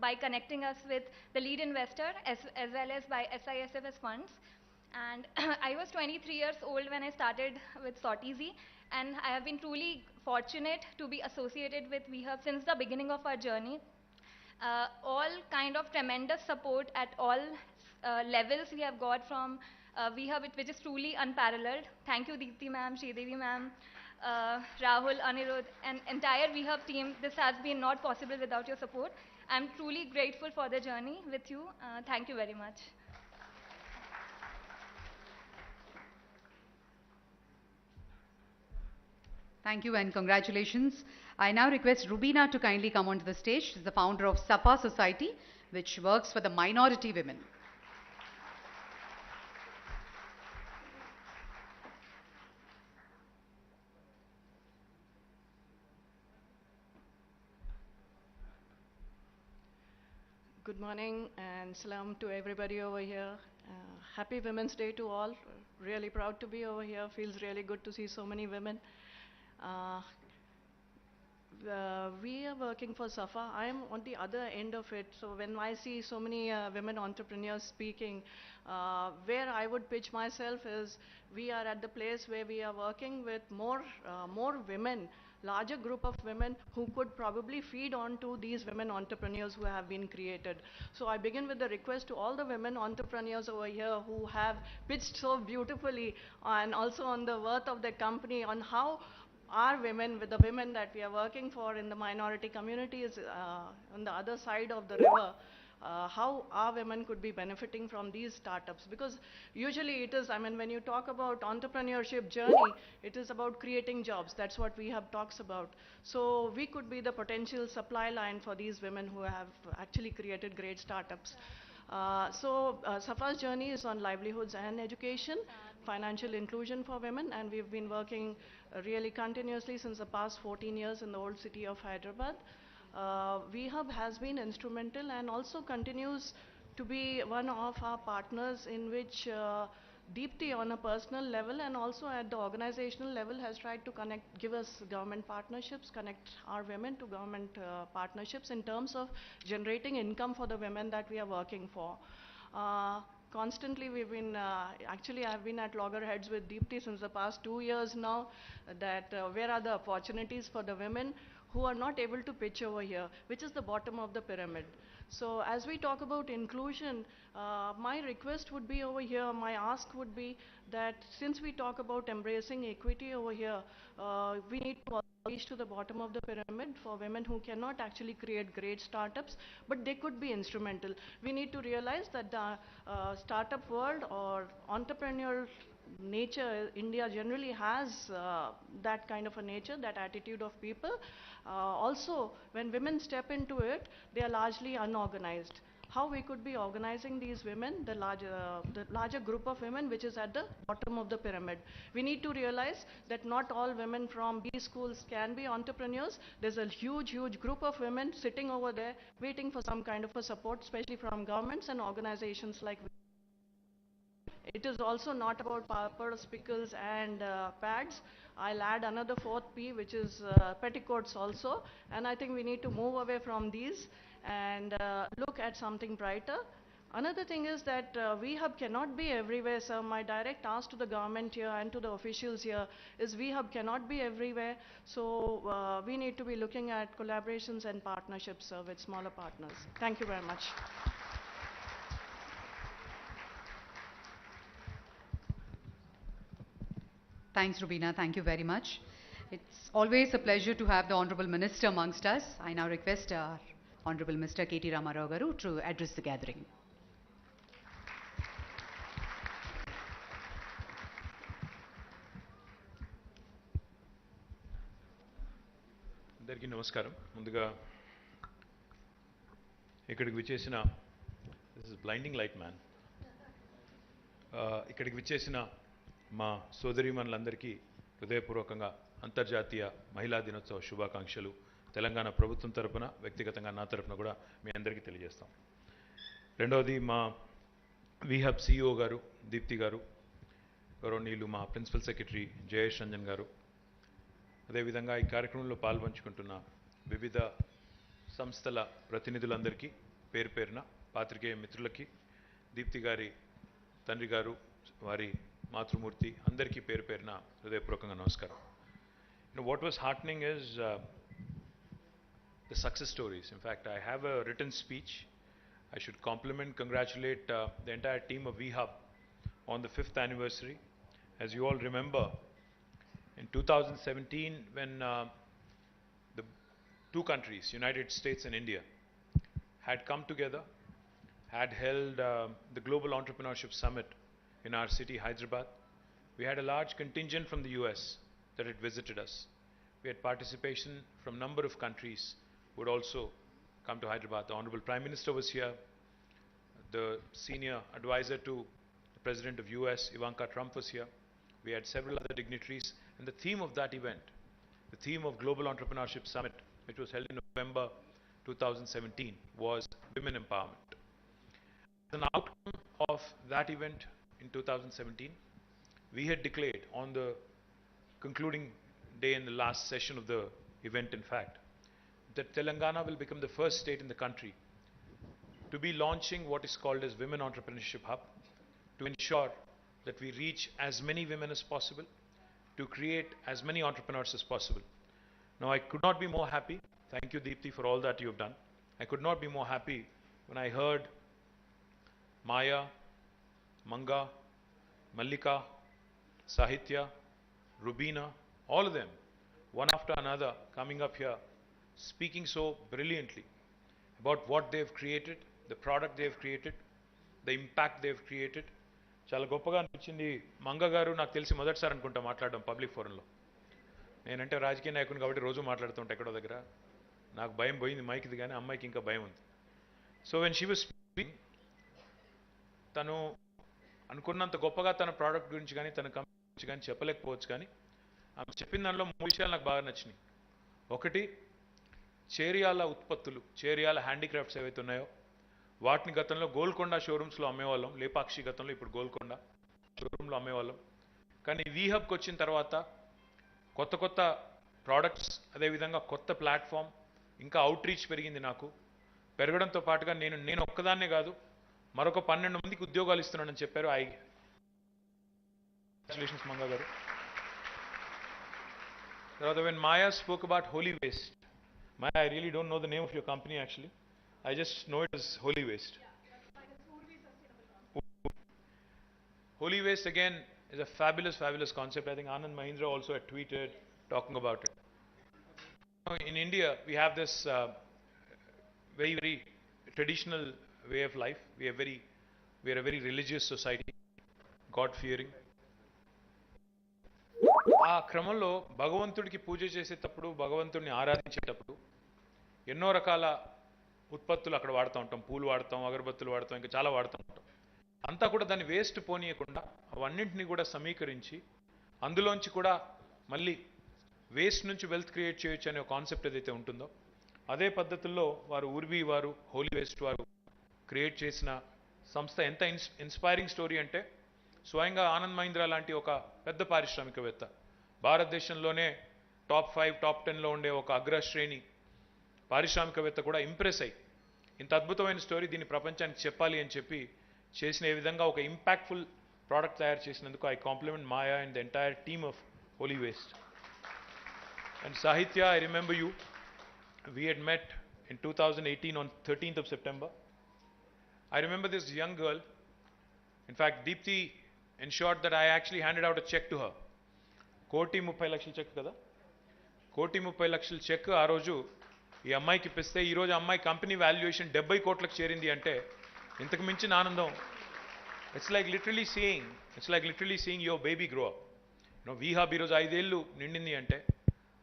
N: by connecting us with the lead investor as well as by SISFS funds. And I was 23 years old when I started with Sort Easy, and I have been truly fortunate to be associated with VHub since the beginning of our journey. All kind of tremendous support at all levels we have got from VHub, which is truly unparalleled. Thank you, Deepti ma'am, Sridevi ma'am, Rahul, Anirudh, and entire VHub team. This has been not possible without your support. I'm truly grateful for the journey with you. Thank you very much.
A: Thank you and congratulations. I now request Rubina to kindly come onto the stage. She's the founder of SAPA Society, which works for the minority women.
O: Good morning and salam to everybody over here. Happy Women's Day to all. Really proud to be over here. Feels really good to see so many women. We are working for SAFA. I am on the other end of it. So when I see so many women entrepreneurs speaking, where I would pitch myself is we are at the place where we are working with more women, larger group of women who could probably feed on to these women entrepreneurs who have been created. So I begin with the request to all the women entrepreneurs over here who have pitched so beautifully and also on the worth of the company, on how our women, with the women that we are working for in the minority communities on the other side of the river, how our women could be benefiting from these startups. Because usually it is, I mean, when you talk about entrepreneurship journey, it is about creating jobs. That's what we have talks about. So we could be the potential supply line for these women who have actually created great startups. Safa's journey is on livelihoods and education, financial inclusion for women, and we've been working really continuously since the past 14 years in the old city of Hyderabad. VHub has been instrumental and also continues to be one of our partners in which Deepti on a personal level and also at the organizational level has tried to give us government partnerships, connect our women to government partnerships in terms of generating income for the women that we are working for. Constantly we've been, actually I've been at loggerheads with Deepti since the past 2 years now, that where are the opportunities for the women who are not able to pitch over here, which is the bottom of the pyramid. So as we talk about inclusion, my request would be over here, my ask would be that since we talk about embracing equity over here, we need to reach to the bottom of the pyramid for women who cannot actually create great startups, but they could be instrumental. We need to realize that the startup world or entrepreneurial nature, India generally has that kind of a nature, that attitude of people. Also, when women step into it, they are largely unorganized. How we could be organizing these women, the larger group of women which is at the bottom of the pyramid. We need to realize that not all women from B schools can be entrepreneurs. There's a huge group of women sitting over there waiting for some kind of a support, especially from governments and organizations like it is also not about pearls, pickles and pads. I'll add another fourth P, which is petticoats also. And I think we need to move away from these and look at something brighter. Another thing is that VHub cannot be everywhere, sir. My direct ask to the government here and to the officials here is VHub cannot be everywhere. So we need to be looking at collaborations and partnerships, sir, with smaller partners. Thank you very much.
A: Thanks, Rubina. Thank you very much. It's always a pleasure to have the Honorable Minister amongst us. I now request our Honorable Mr. KT Ramarao Garu to address the gathering.
C: అందరికీ నమస్కారం. ముందుగా ఇక్కడికి విచ్చేసిన this is blinding light man ఇక్కడికి విచ్చేసిన మా సోదరీమణులందరికీ హృదయపూర్వకంగా అంతర్జాతీయ మహిళా దినోత్సవ శుభాకాంక్షలు తెలంగాణ ప్రభుత్వం తరపున వ్యక్తిగతంగా నా తరపున కూడా మీ అందరికీ తెలియజేస్తాం. రెండవది మా వీహబ్ సిఇఓ గారు దీప్తి గారు, గౌరవనీయులు మా ప్రిన్సిపల్ సెక్రటరీ జయేష్ రంజన్ గారు, అదేవిధంగా ఈ కార్యక్రమంలో పాల్పంచుకుంటున్న వివిధ సంస్థల ప్రతినిధులందరికీ పేరు పేరున, పాత్రికేయ మిత్రులకి, దీప్తి గారి తండ్రి గారు, వారి మాతృమూర్తి అందరికీ పేరు పేరున హృదయపూర్వకంగా నమస్కారం. What was heartening is the success stories. In fact, I have a written speech. I should congratulate the entire team of VHub on the 5th anniversary. As you all remember, in 2017, when the two countries, United States and India, had come together, had held the Global Entrepreneurship Summit in our city, Hyderabad. We had a large contingent from the US that had visited us. We had participation from a number of countries who would also come to Hyderabad. The Honorable Prime Minister was here. The senior advisor to the President of US, Ivanka Trump, was here. We had several other dignitaries. And the theme of that event, the theme of Global Entrepreneurship Summit, which was held in November 2017, was women empowerment. As an outcome of that event in 2017, we had declared on the concluding day in the last session of the event, in fact, that Telangana will become the first state in the country to be launching what is called as Women Entrepreneurship Hub, to ensure that we reach as many women as possible, to create as many entrepreneurs as possible. Now, I could not be more happy. Thank you, Deepthi, for all that you have done. I could not be more happy when I heard Maya, Manga, Mallika, Sahitya, Rubina, all of them, one after another, coming up here, speaking so brilliantly about what they have created, the product they have created, the impact they have created. చాలా గొప్పగా అనిపించింది. మంగ గారు నాకు తెలిసి మొదటిసారి అనుకుంటా మాట్లాడడం public ఫోరంలో. నేనంటే రాజకీయ నాయకుని కాబట్టి రోజు మాట్లాడుతుంటా ఎక్కడో దగ్గర. నాకు భయం పోయింది మైక్ది, కానీ అమ్మాయికి ఇంకా భయం ఉంది. So when she was speaking, తను అనుకున్నంత గొప్పగా తన ప్రోడక్ట్ గురించి కానీ తన కంపెనీ గురించి కానీ చెప్పలేకపోవచ్చు, కానీ ఆమె చెప్పిన దానిలో 3 విషయాలు నాకు బాగా నచ్చినాయి. ఒకటి, చేరియాల ఉత్పత్తులు, చేరియాల హ్యాండీక్రాఫ్ట్స్ ఏవైతే ఉన్నాయో వాటిని గతంలో గోల్కొండ షోరూమ్స్లో అమ్మేవాళ్ళం, లేపాక్షి గతంలో, ఇప్పుడు గోల్కొండ షోరూంలో అమ్మేవాళ్ళం. కానీ వీహబ్కి వచ్చిన తర్వాత కొత్త కొత్త ప్రోడక్ట్స్, అదేవిధంగా కొత్త ప్లాట్ఫామ్, ఇంకా అవుట్ రీచ్ పెరిగింది. నాకు పెరగడంతో పాటుగా నేను ఒక్కదాన్నే కాదు, మరొక 12 మందికి ఉద్యోగాలు ఇస్తున్నానని చెప్పారు. కంగ్రాచులేషన్స్ మంగా గారు. తర్వాత when Maya spoke about holy waste, Maya, I really don't know the name of your company actually. I just know it as Holy Waste. Holy Waste again is a fabulous concept. I think Anand Mahindra also had tweeted talking about it. In India, we have this very traditional way of life. We are a very religious society, God-fearing. ఆ క్రమంలో భగవంతుడికి పూజ చేసేటప్పుడు, భగవంతుడిని ఆరాధించేటప్పుడు ఎన్నో రకాల ఉత్పత్తులు అక్కడ వాడుతూ ఉంటాం. పూలు వాడతాం, అగరబత్తులు వాడతాం, ఇంకా చాలా వాడుతూ ఉంటాం. అంతా కూడా దాన్ని వేస్ట్ పోనీయకుండా అవన్నింటినీ కూడా సమీకరించి అందులోంచి కూడా మళ్ళీ వేస్ట్ నుంచి వెల్త్ క్రియేట్ చేయొచ్చు అనే ఒక కాన్సెప్ట్ ఏదైతే ఉంటుందో, అదే పద్ధతుల్లో ఉర్వి వారు హోలీ వేస్ట్ వారు క్రియేట్ చేసిన సంస్థ ఎంత ఇన్స్పైరింగ్ స్టోరీ అంటే, స్వయంగా ఆనంద్ మహీంద్రా లాంటి ఒక పెద్ద పారిశ్రామికవేత్త, భారతదేశంలోనే టాప్ 5, టాప్ 10లో ఉండే ఒక అగ్రశ్రేణి పారిశ్రామికవేత్త కూడా ఇంప్రెస్ అయ్యి ఇంత అద్భుతమైన స్టోరీ దీన్ని ప్రపంచానికి చెప్పాలి అని చెప్పి చేసిన ఈ విధంగా ఒక ఇంపాక్ట్ఫుల్ ప్రోడక్ట్ తయారు చేసినందుకు I compliment Maya and the entire team of Holy Waste. And Sahitya, I remember you. We had met in 2018 on 13th of September. I remember this young girl. In fact, Deepthi ensured that I actually handed out a check to her. 1,30,00,000 check కదా, 1,30,00,000 check ఆ రోజు ఈ అమ్మాయికి ఇప్పిస్తే ఈ రోజు అమ్మాయి company valuation 70 కోట్లకు చేరింది అంటే ఇంతకు మించిన ఆనందం. It's like literally seeing your baby grow up. వీహబ్ ఈరోజు 5 ఏళ్ళు నిండింది అంటే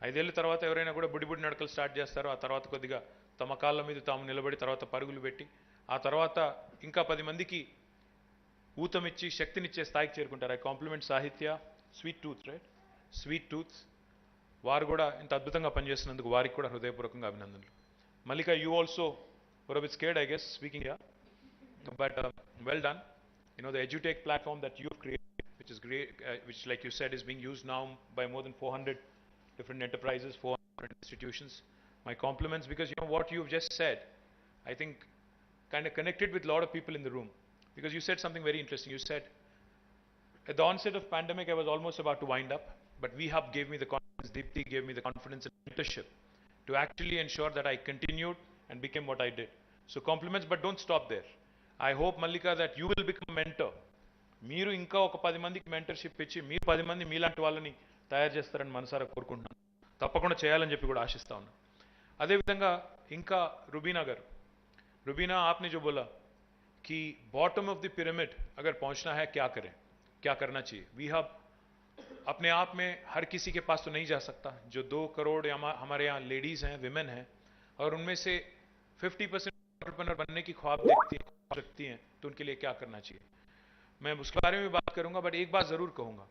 C: 5 ఏళ్ళ తర్వాత ఎవరైనా కూడా బుడి నడకలు స్టార్ట్ చేస్తారు. ఆ తర్వాత కొద్దిగా తమ కాళ్ళ మీద తాము నిలబడి తర్వాత పరుగులు పెట్టి ఆ తర్వాత ఇంకా 10 మందికి ఊతమిచ్చి శక్తినిచ్చే స్థాయికి చేరుకుంటారు. I compliment Sahitya, sweet tooths వారు కూడా ఇంత అద్భుతంగా పనిచేస్తున్నందుకు వారికి కూడా హృదయపూర్వకంగా అభినందనలు. Mallika, you also were a bit scared, I guess, speaking here, but well done. The EduTech platform that you've created, which is great, which like you said is being used now by more than 400 different enterprises, 400 institutions. My compliments, because what you've just said, I think kind of connected with a lot of people in the room, because you said something very interesting. You said, at the onset of pandemic, I was almost about to wind up, but VHub gave me the confidence, Deepthi gave me the confidence and mentorship to actually ensure that I continued and became what I did. So compliments, but don't stop there. I hope, Mallika, that you will become a mentor. మీరు ఇంకా ఒక 10 మందికి mentorship ఇచ్చి మీరు 10 మంది మీలాంటి వాళ్ళని తయారు చేస్తారని మనసారా కోరుకుంటున్నాను. తప్పకుండా చేయాలని చెప్పి కూడా ఆశిస్తా ఉన్నాను. అదేవిధంగా ఇంకా రుబీనా గారు, रुबीना आपने जो बोला कि बॉटम ऑफ द पिरामिड अगर पहुंचना है क्या करें, क्या करना चाहिए. वी हब अपने आप में हर किसी के पास तो नहीं जा सकता. जो 2 करोड़ हमारे यहाँ लेडीज हैं, विमेन हैं, और उनमें से 50% एंटरप्रेन्योर बनने की ख्वाब रखती हैं, तो उनके लिए क्या करना चाहिए. मैं उसके बारे में बात करूंगा, बट एक बात जरूर कहूंगा.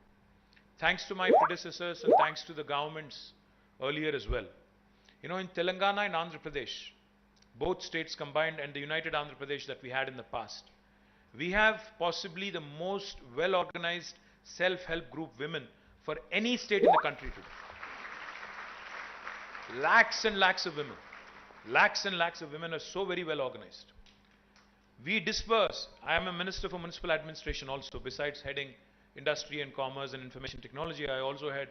C: Thanks to my predecessors and thanks to the governments earlier as well. You know, in Telangana and Andhra Pradesh, both states combined, and the United Andhra Pradesh that we had in the past, we have possibly the most well-organized self-help group women for any state in the country today. Lakhs and lakhs of women. Lakhs and lakhs of women are so very well organized. We disperse. I am a minister for municipal administration also. Besides heading industry and commerce and information technology, I also had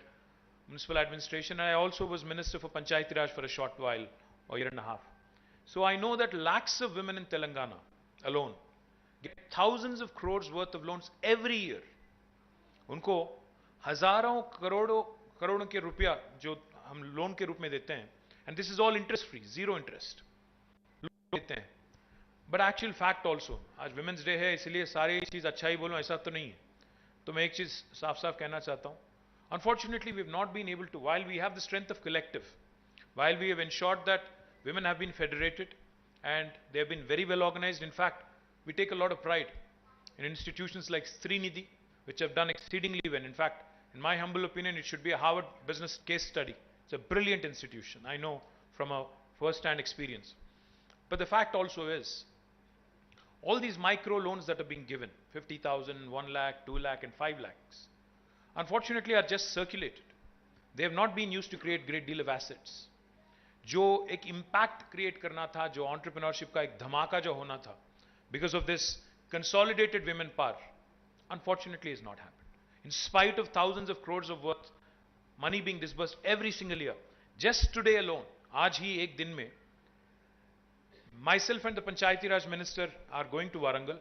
C: municipal administration, and I also was minister for Panchayati Raj for a short while, or year and a half. So I know that lakhs of women in Telangana alone get thousands of crores worth of loans every year. उनको हजारों करोड़ों के रुपया जो हम loan के रूप में देते हैं, and this is all interest free, zero interest देते हैं. But actual fact also, आज Women's Day है इसलिए सारी चीज अच्छा ही बोलूं ऐसा तो नहीं है. तो मैं एक चीज साफ-साफ कहना चाहता हूं. Unfortunately, we have not been able to, while we have the strength of collective, while we have ensured that women have been federated and they have been very well organized. In fact, we take a lot of pride in institutions like Srinidhi, which have done exceedingly well. In fact, in my humble opinion, it should be a Harvard business case study. It's a brilliant institution, I know from a first-hand experience. But the fact also is, all these micro loans that are being given, 50,000, 1 lakh, 2 lakh and 5 lakhs, unfortunately are just circulated. They have not been used to create great deal of assets. जो एक impact create करना था, जो entrepreneurship का एक धमाका जो होना था, because of this consolidated women power, unfortunately is not happened. In spite of thousands of crores of worth money being disbursed every single year, just today alone, आज ही एक दिन में, myself and the Panchayati Raj Minister are going to Warangal.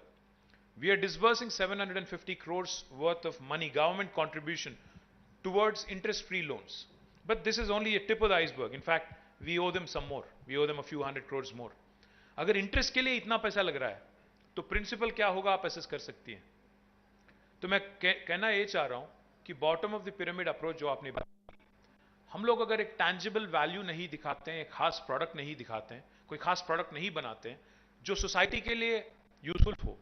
C: We are disbursing 750 crores worth of money, government contribution, towards interest-free loans. But this is only a tip of the iceberg. In fact, we owe them some more. We owe them a few hundred crores more. अगर interest के लिए इतना पैसा लग रहा है, तो principal क्या होगा आप असेस कर सकती हैं. तो मैं कहना ये चाह रहा हूं कि bottom of the pyramid approach जो आपने बात की, हम लोग अगर एक टैंजिबल वैल्यू नहीं दिखाते हैं, एक खास प्रोडक्ट नहीं दिखाते हैं, कोई खास प्रोडक्ट नहीं बनाते हैं जो सोसाइटी के लिए यूजफुल हो,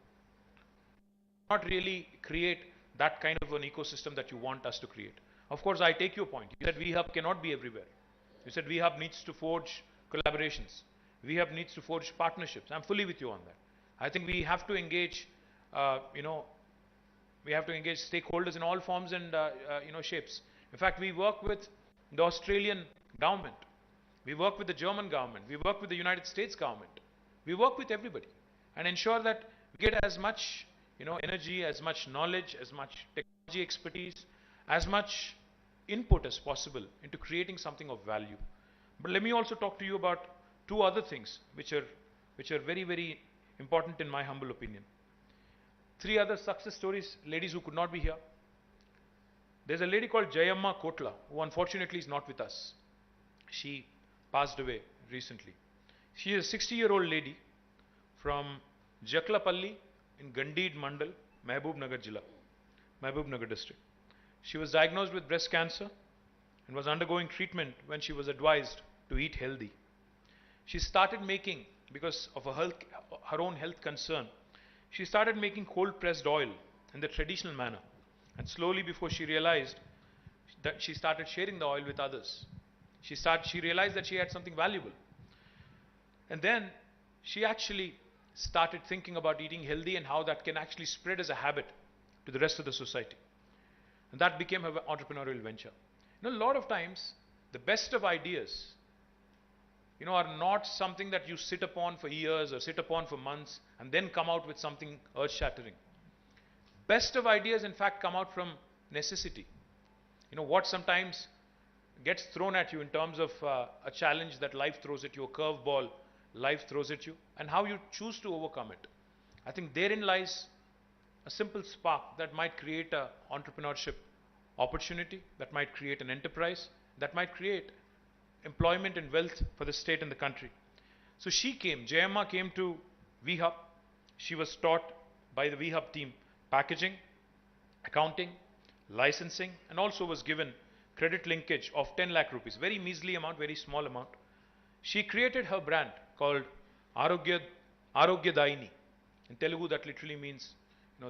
C: not really create that kind of an ecosystem that you want us to create. Of course, I take your point. You said VHub cannot be everywhere. You said VHub needs to forge collaborations. VHub needs to forge partnerships. I'm fully with you on that. I think we have to engage, we have to engage stakeholders in all forms and shapes. In fact, we work with the Australian government. We work with the German government. We work with the United States government. We work with everybody and ensure that we get as much energy, as much knowledge, as much technology expertise, as much input as possible into creating something of value. But let me also talk to you about 2 other things which are very, very important in my humble opinion. 3 other success stories, ladies who could not be here. There's a lady called Jayamma Kotla, who unfortunately is not with us. She passed away recently. She is a 60-year-old lady from Jaklapalli in Gandid Mandal, Mehboob Nagar district. She was diagnosed with breast cancer and was undergoing treatment when she was advised to eat healthy. She started making, because of her own health concern, she started making cold pressed oil in the traditional manner. And slowly, before she realized that, she started sharing the oil with others. She realized that she had something valuable. And then she actually started thinking about eating healthy and how that can actually spread as a habit to the rest of the society. And that became her entrepreneurial venture. A lot of times, the best of ideas, are not something that you sit upon for years or sit upon for months and then come out with something earth-shattering. Best of ideas, in fact, come out from necessity. What sometimes gets thrown at you in terms of a challenge that life throws at you, a curveball life throws at you, and how you choose to overcome it. I think therein lies a simple spark that might create an entrepreneurship opportunity, that might create an enterprise, that might create employment and wealth for the state and the country. So Jayamma came to VHub. She was taught by the VHub team packaging, accounting, licensing, and also was given credit linkage of 10 lakh rupees, very measly amount, very small amount. She created her brand called Arogyadaini. In Telugu, that literally means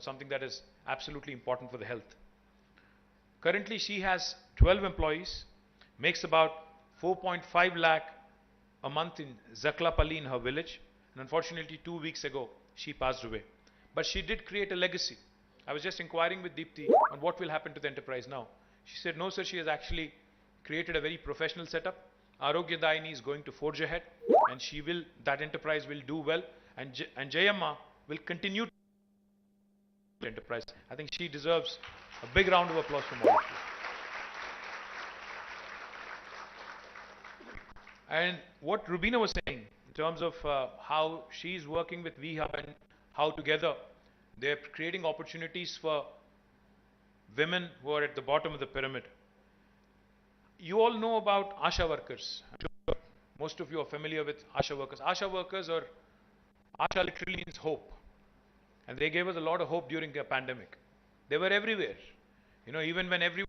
C: something that is absolutely important for the health. Currently, she has 12 employees, makes about 4.5 lakh a month in Zaklapalli in her village, and unfortunately 2 weeks ago she passed away. But she did create a legacy. I was just inquiring with Deepthi on what will happen to the enterprise now. She said, no sir, she has actually created a very professional setup. Arogyadaini is going to forge ahead, and that enterprise will do well, and Jayamma will continue to enterprise. I think she deserves a big round of applause from all of you. And what Rubina was saying in terms of how she's working with VHub and how together they're creating opportunities for women who are at the bottom of the pyramid. You all know about Asha workers. I'm sure most of you are familiar with Asha workers. Asha workers, or Asha literally means hope. And they gave us a lot of hope during the pandemic. They were everywhere. Even when everyone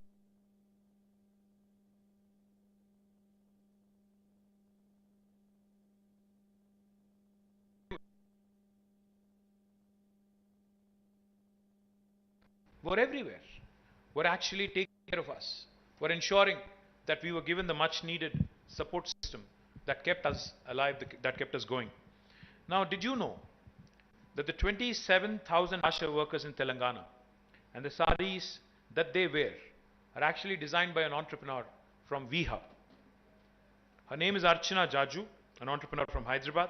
C: were everywhere, were actually taking care of us, were ensuring that we were given the much needed support system that kept us alive, that kept us going. Now, did you know that the 27,000 Asha workers in Telangana and the saris that they wear are actually designed by an entrepreneur from VHub? Her name is Archana Jaju, an entrepreneur from Hyderabad.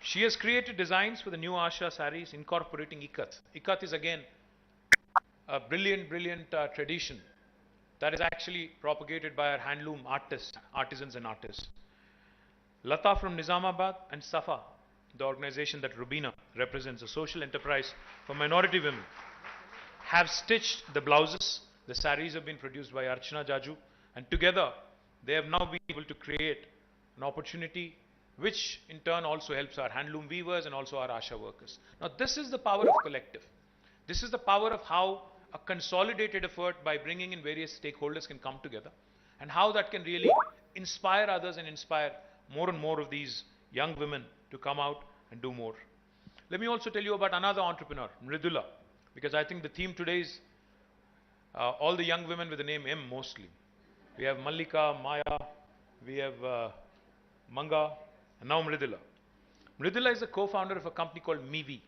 C: She has created designs for the new Asha saris incorporating ikat. Ikat is again a brilliant tradition that is actually propagated by our handloom artisans and artists. Lata from Nizamabad and Safa, the organization that Rubina represents, a social enterprise for minority women, have stitched the blouses. The saris have been produced by Archana Jaju, and together they have now been able to create an opportunity which in turn also helps our handloom weavers and also our Asha workers. Now, this is the power of collective. This is the power of how a consolidated effort by bringing in various stakeholders can come together, and how that can really inspire others and inspire more and more of these young women to come out and do more. Let me also tell you about another entrepreneur, Mridula, because I think the theme today is all the young women with the name M mostly. We have Mallika, Maya, we have Manga, and now Mridula. Mridula is the co-founder of a company called Mivi.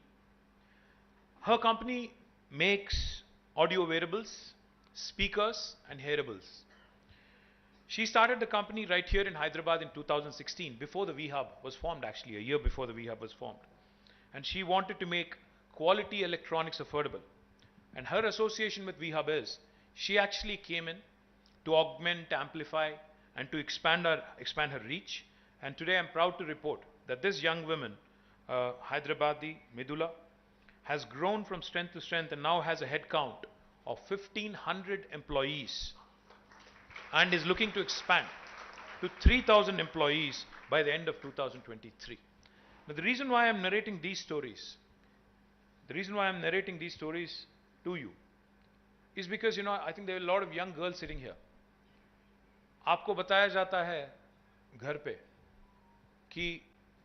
C: Her company makes audio wearables, speakers, and hearables. She started the company right here in Hyderabad in 2016, before the VHub was formed, actually, a year before the VHub was formed. And she wanted to make quality electronics affordable. And her association with VHub is, she actually came in to augment, amplify, and to expand her reach. And today I'm proud to report that this young woman, Hyderabadi, Midula, has grown from strength to strength and now has a head count of 1,500 employees and is looking to expand to 3,000 employees by the end of 2023. Now, the reason why I'm narrating these stories to you is because, I think there are a lot of young girls sitting here. आपको बताया जाता है घर पे कि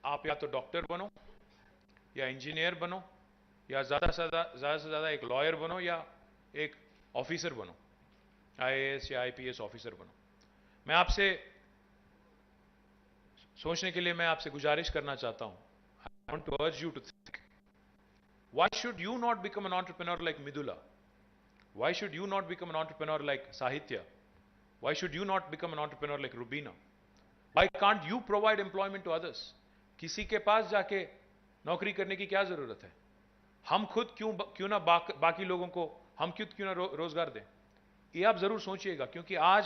C: आप या तो डॉक्टर बनो या इंजीनियर बनो या ज़्यादा से ज़्यादा एक लॉयर बनो या एक ऑफिसर बनो, आईएएस या आईपीएस ऑफिसर बनो. मैं आपसे सोचने के लिए मैं आपसे गुजारिश करना चाहता हूं. I want to urge you to think. Why should you not become an entrepreneur like Midula? Why should you not become an entrepreneur like Sahitya? Why should you not become an entrepreneur like Rubina? Why can't you provide employment to others? किसी के पास जाके नौकरी करने की क्या जरूरत है? हम खुद क्यों ना बाकी लोगों को हम क्यों ना रोजगार दें?
P: ये आप जरूर सोचिएगा, क्योंकि आज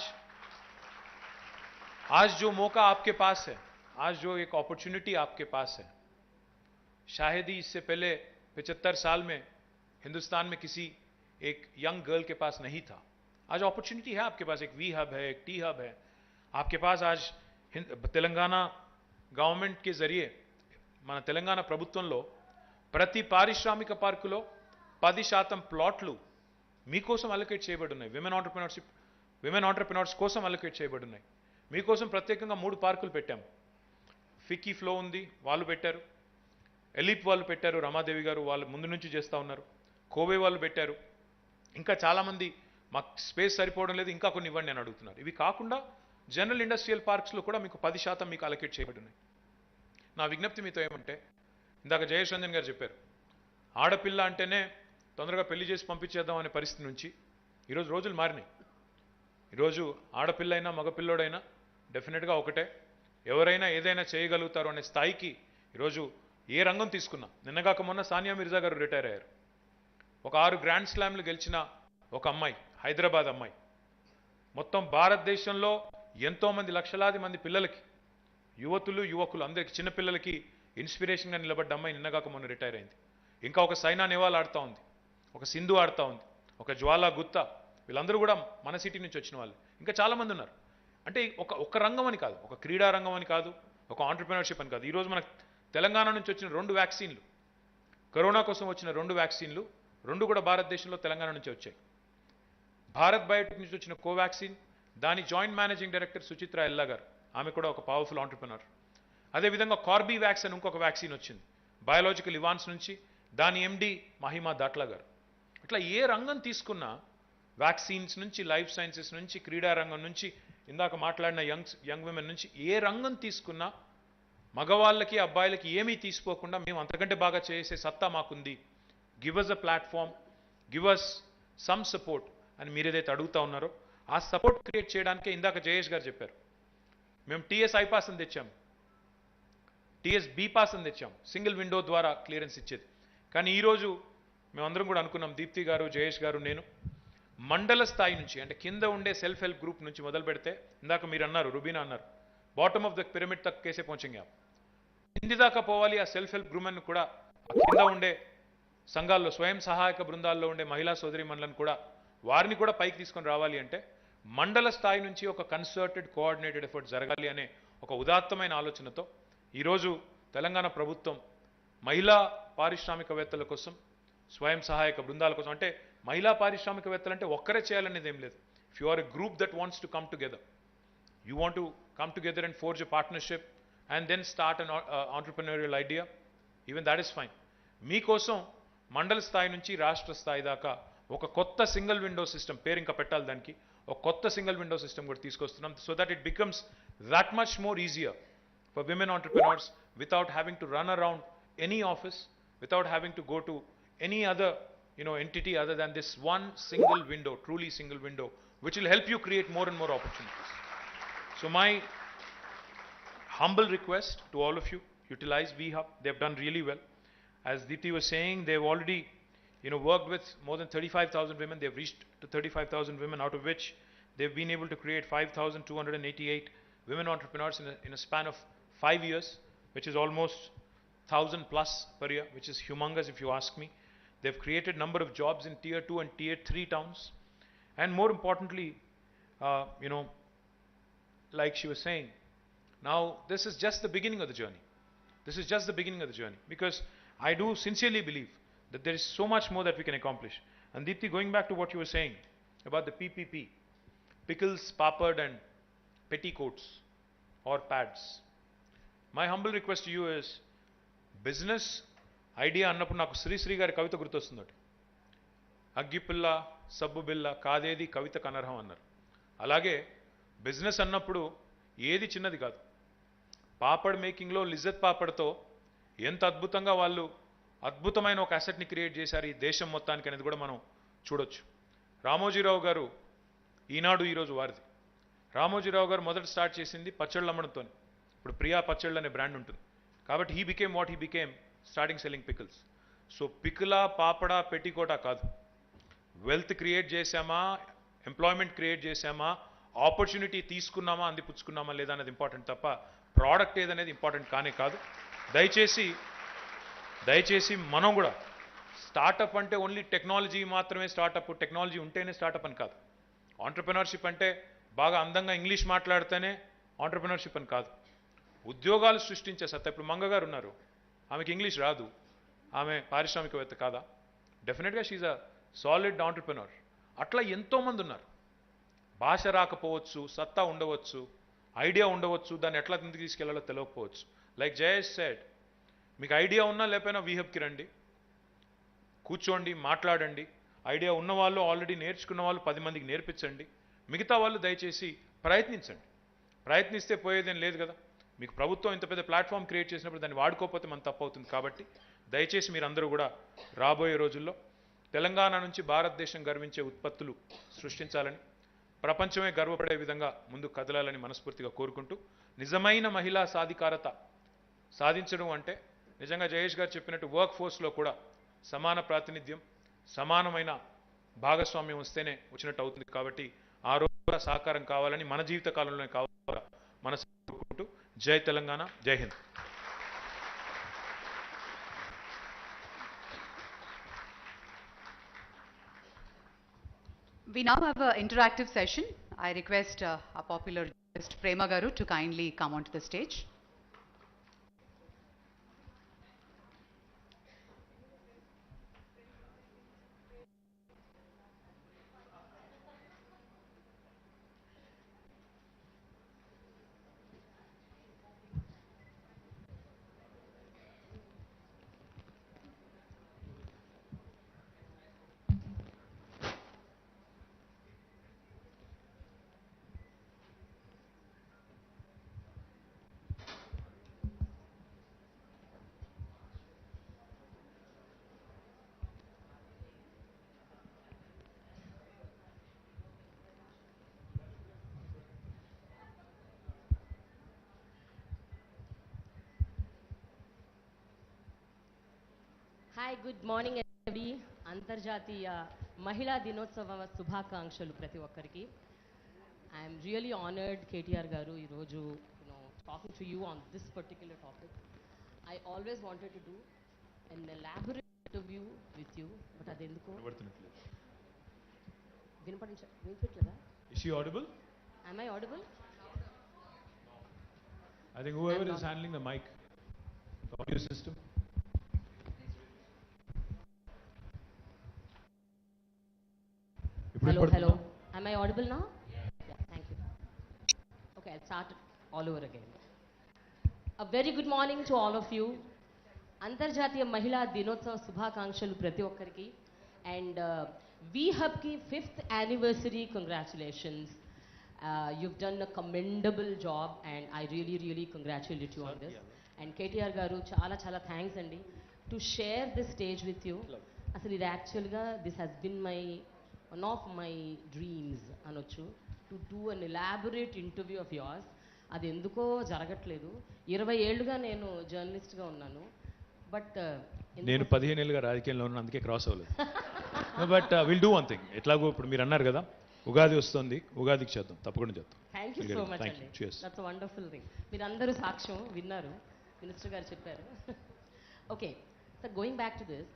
P: जो मौका आपके पास है, आज जो एक अपॉर्चुनिटी आपके पास है, शायद ही इससे पहले 75 साल में हिंदुस्तान में किसी एक यंग गर्ल के पास नहीं था. आज अपॉर्चुनिटी है आपके पास. एक वी हब है, एक टी हब है आपके पास. आज తెలంగాణ గవర్నమెంట్ కి జరియే మన తెలంగాణ ప్రభుత్వంలో ప్రతి పారిశ్రామిక పార్కులో 10% ప్లాట్లు మీకోసం అలొకేట్ చేయబడి ఉన్నాయి. విమెన్ ఆంటర్‌ప్రెన్యూర్స్ కోసం అలొకేట్ చేయబడి ఉన్నాయి. మీకోసం ప్రత్యేకంగా 3 పార్కులు పెట్టాం. ఫిక్కీ ఫ్లో ఉంది, వాళ్ళు పెట్టారు. ఎలిప్ వాళ్ళు పెట్టారు, రమాదేవి గారు వాళ్ళు ముందు నుంచి చేస్తూ ఉన్నారు. కోవే వాళ్ళు పెట్టారు. ఇంకా చాలామంది మాకు స్పేస్ సరిపోవడం లేదు, ఇంకా కొన్ని ఇవ్వండి అని అడుగుతున్నారు. ఇవి కాకుండా జనరల్ ఇండస్ట్రియల్ పార్క్స్లో కూడా మీకు 10% మీకు అలొకేట్ చేయబడి ఉన్నాయి. నా విజ్ఞప్తి మీతో ఏమంటే, ఇందాక జయేష్ రంజన్ గారు చెప్పారు, ఆడపిల్ల అంటేనే తొందరగా పెళ్లి చేసి పంపించేద్దాం అనే పరిస్థితి నుంచి ఈరోజు రోజులు మారినాయి. ఈరోజు ఆడపిల్లైనా మగపిల్లోడైనా డెఫినెట్గా ఒకటే, ఎవరైనా ఏదైనా చేయగలుగుతారు అనే స్థాయికి ఈరోజు ఏ రంగం తీసుకున్నా. నిన్నగాక మొన్న సానియా మిర్జా గారు రిటైర్ అయ్యారు. ఒక 6 గ్రాండ్ స్లామ్లు గెలిచిన ఒక అమ్మాయి, హైదరాబాద్ అమ్మాయి. మొత్తం భారతదేశంలో ఎంతోమంది లక్షలాది మంది పిల్లలకి, యువతులు యువకులు అందరికి, చిన్నపిల్లలకి ఇన్స్పిరేషన్గా నిలబడ్డ అమ్మాయి నిన్నగాక మొన్న రిటైర్ అయింది. ఇంకా ఒక సైనా నెహ్వాల్ ఆడుతూ ఉంది, ఒక సింధు ఆడుతూ ఉంది, ఒక జ్వాలా గుత్తా, వీళ్ళందరూ కూడా మన సిటీ నుంచి వచ్చిన వాళ్ళు. ఇంకా చాలామంది ఉన్నారు. అంటే ఒక రంగం అని కాదు, ఒక క్రీడా రంగం అని కాదు, ఒక ఆంటర్‌ప్రెన్యూర్‌షిప్ అని కాదు. ఈరోజు మన తెలంగాణ నుంచి వచ్చిన 2 వ్యాక్సిన్లు, కరోనా కోసం వచ్చిన 2 వ్యాక్సిన్లు, 2 కూడా భారతదేశంలో తెలంగాణ నుంచి వచ్చాయి. భారత్ బయోటెక్ నుంచి వచ్చిన కోవాక్సిన్, దాని జాయింట్ మేనేజింగ్ డైరెక్టర్ సుచిత్ర ఎల్లా గారు, ఆమె కూడా ఒక పవర్ఫుల్ ఆంటర్‌ప్రెన్యూర్. అదేవిధంగా కార్బీవ్యాక్స్ అని ఇంకొక వ్యాక్సిన్ వచ్చింది బయాలజికల్ ఇవాన్స్ నుంచి, దాని ఎండి మహిమా దాట్లా గారు. ఇట్లా ఏ రంగం తీసుకున్నా, వ్యాక్సిన్స్ నుంచి, లైఫ్ సైన్సెస్ నుంచి, క్రీడా రంగం నుంచి, ఇందాక మాట్లాడిన యంగ్ విమెన్ నుంచి, ఏ రంగం తీసుకున్నా మగవాళ్ళకి అబ్బాయిలకి ఏమీ తీసుకోకుండా మేము అంతకంటే బాగా చేసే సత్తా మాకుంది. Give us a platform, give us some support అని మీరు ఏదైతే అడుగుతా ఉన్నారో ఆ సపోర్ట్ క్రియేట్ చేయడానికే ఇందాక జయేష్ గారు చెప్పారు, మేము టీఎస్ ఐపాస్ అని తెచ్చాము, టీఎస్ బీపాస్ అని తెచ్చాం, సింగిల్ విండో ద్వారా క్లియరెన్స్ ఇచ్చేది. కానీ ఈరోజు మేమందరం కూడా అనుకున్నాం, దీప్తి గారు, జయేష్ గారు, నేను, మండల స్థాయి నుంచి, అంటే కింద ఉండే సెల్ఫ్ హెల్ప్ గ్రూప్ నుంచి మొదలు పెడితే, ఇందాక మీరు అన్నారు, రుబీనా అన్నారు, బాటమ్ ఆఫ్ ద పిరమిడ్ తక్ కేసే పहुंचेंगे आप. కింది దాకా పోవాలి. ఆ సెల్ఫ్ హెల్ప్ గ్రూప్ను కూడా కింద ఉండే సంఘాల్లో, స్వయం సహాయక బృందాల్లో ఉండే మహిళా సోదరీమణులను కూడా, వారిని కూడా పైకి తీసుకొని రావాలి అంటే మండల స్థాయి నుంచి ఒక కన్సర్టెడ్, కోఆర్డినేటెడ్ ఎఫర్ట్ జరగాలి అనే ఒక ఉదాత్తమైన ఆలోచనతో ఈరోజు తెలంగాణ ప్రభుత్వం మహిళా పారిశ్రామికవేత్తల కోసం, స్వయం సహాయక బృందాల కోసం, అంటే మహిళా పారిశ్రామికవేత్తలు అంటే ఒక్కరే చేయాలనేది ఏం లేదు. If you are a group that wants to come together, you want to come together and forge a partnership and then start an entrepreneurial idea, even that is fine. మీకోసం మండల స్థాయి నుంచి రాష్ట్ర స్థాయి దాకా ఒక కొత్త సింగిల్ విండో సిస్టమ్, పేరు ఇంకా పెట్టాలి దానికి, ఒక కొత్త సింగిల్ విండో సిస్టమ్ కూడా తీసుకొస్తున్నాం. So that it becomes that much more easier for women entrepreneurs without having to run around any office, without having to go to any other entity other than this one single window, truly single window, which will help you create more and more opportunities. So my humble request to all of you, utilize VHub. They've done really well. As Deepthi was saying, they've already worked with more than 35,000 women. They've reached to 35,000 women, out of which they've been able to create 5,288 women entrepreneurs in a span of 5 years, which is almost 1,000 plus per year, which is humongous if you ask me. They've created number of jobs in tier 2 and tier 3 towns. And more importantly, like she was saying, now this is just the beginning of the journey. This is just the beginning of the journey, because I do sincerely believe that there is so much more that we can accomplish. And Deepthi, going back to what you were saying about the PPP, pickles, papad and petticoats or pads, my humble request to you is, business idea అన్నప్పుడు నాకు శ్రీశ్రీ గారి కవిత గుర్తొస్తుందట. అగ్గిపిల్ల సబ్బు బిల్ల కాదేది కవిత కనర్హం అన్నారు. అలాగే business అన్నప్పుడు ఏది చిన్నది కాదు. పాపడ్ మేకింగ్లో లిజత్ పాపడ్తో ఎంత అద్భుతంగా వాళ్ళు అద్భుతమైన ఒక అసెట్ని క్రియేట్ చేశారు ఈ దేశం మొత్తానికి అనేది కూడా మనం చూడొచ్చు. రామోజీరావు గారు ఈనాడు ఈరోజు వారిది. రామోజీరావు గారు మొదట స్టార్ట్ చేసింది పచ్చళ్ళు అమ్మడంతో. ఇప్పుడు ప్రియా పచ్చళ్ళు అనే బ్రాండ్ ఉంటుంది. కాబట్టి he became what he became, starting selling pickles. So పికిలా పాపడా పెట్టికోటా కాదు, వెల్త్ క్రియేట్ చేశామా, ఎంప్లాయ్మెంట్ క్రియేట్ చేసామా, ఆపర్చునిటీ తీసుకున్నామా, అందిపుచ్చుకున్నామా లేదా అనేది ఇంపార్టెంట్ తప్ప ప్రోడక్ట్ ఏదనేది ఇంపార్టెంట్ కానే కాదు. దయచేసి మనం కూడా స్టార్టప్ అంటే ఓన్లీ టెక్నాలజీ మాత్రమే స్టార్టప్, టెక్నాలజీ ఉంటేనే స్టార్టప్ అని కాదు. ఆంటర్ప్రెనర్షిప్ అంటే బాగా అందంగా ఇంగ్లీష్ మాట్లాడితేనే ఆంటర్ప్రెనర్షిప్ అని కాదు. ఉద్యోగాలు సృష్టించే సత్తా. ఇప్పుడు మంగగారు ఉన్నారు, ఆమెకి ఇంగ్లీష్ రాదు, ఆమె పారిశ్రామికవేత్త కాదా? డెఫినెట్గా షీఈ్ అ సాలిడ్ ఆంటర్ప్రెనర్. అట్లా ఎంతోమంది ఉన్నారు. భాష రాకపోవచ్చు, సత్తా ఉండవచ్చు, ఐడియా ఉండవచ్చు, దాన్ని ఎట్లా ముందుకు తీసుకెళ్లాలో తెలియకపోవచ్చు. లైక్ జయేష్ సెడ్, మీకు ఐడియా ఉన్నా లేకపోయినా వీహబ్కి రండి, కూర్చోండి, మాట్లాడండి. ఐడియా ఉన్నవాళ్ళు, ఆల్రెడీ నేర్చుకున్న వాళ్ళు 10 మందికి నేర్పించండి. మిగతా వాళ్ళు దయచేసి ప్రయత్నించండి. ప్రయత్నిస్తే పోయేదేం లేదు కదా. మీకు ప్రభుత్వం ఇంత పెద్ద ప్లాట్ఫామ్ క్రియేట్ చేసినప్పుడు దాన్ని వాడుకోకపోతే మన తప్పు అవుతుంది. కాబట్టి దయచేసి మీరందరూ కూడా రాబోయే రోజుల్లో తెలంగాణ నుంచి భారతదేశం గర్వించే ఉత్పత్తులు సృష్టించాలని, ప్రపంచమే గర్వపడే విధంగా ముందుకు కదలాలని మనస్ఫూర్తిగా కోరుకుంటూ, నిజమైన మహిళా సాధికారత సాధించడం అంటే నిజంగా జయేష్ గారు చెప్పినట్టు వర్క్ ఫోర్స్లో కూడా సమాన ప్రాతినిధ్యం, సమానమైన భాగస్వామ్యం వస్తేనే వచ్చినట్టు అవుతుంది. కాబట్టి ఆ రోజు సహకారం కావాలని, మన జీవిత కాలంలోనే కావాలని మనసు కోరుకుంటూ, జై తెలంగాణ, జై Hind.
A: We now have an interactive session. I request our popular guest Prema Garu to kindly come onto the stage.
Q: Hi, good morning every. అంతర్జాతీయ మహిళా దినోత్సవ శుభాకాంక్షలు ప్రతి ఒక్కరికి. ఐఎమ్ రియలీ ఆనర్డ్ కేటీఆర్ గారు ఈరోజు talking to you on this particular topic. I always wanted to do an elaborate interview with you, but అది ఎందుకో వినిపించట్లేదా?
P: Is she audible?
Q: Am I audible?
P: I think whoever is handling the mic, the audio system.
Q: Hello. Am I audible now? Yeah, thank you. Okay, I'll start all over again. A very good morning to all of you. అంతర్జాతీయ మహిళా దినోత్సవ శుభాకాంక్షలు ప్రతి ఒక్కరికి. And వీహబ్కి 5th anniversary congratulations. You've done a commendable job and I really congratulate you on this. And KTR గారు చాలా thanks అండి to share this stage with you. అసలు ఇది యాక్చువల్గా this has been one of my dreams అనొచ్చు, to do an elaborate interview of yours. అది ఎందుకో జరగట్లేదు. 20 ఏళ్ళుగా నేను జర్నలిస్ట్గా ఉన్నాను, బట్
P: నేను 15 ఏళ్ళుగా రాజకీయంలో ఉన్నాను, అందుకే క్రాస్ అవ్వలేదు. But will do one thing. ఎట్లాగో ఇప్పుడు మీరు అన్నారు కదా, ఉగాది వస్తుంది, ఉగాదికి చేద్దాం, తప్పకుండా చేద్దాం.
Q: థ్యాంక్ యూ సో మచ్ అండి. That's a wonderful thing. మీరందరూ సాక్ష్యం విన్నారు, మినిస్టర్ గారు చెప్పారు. Okay, so going back to this,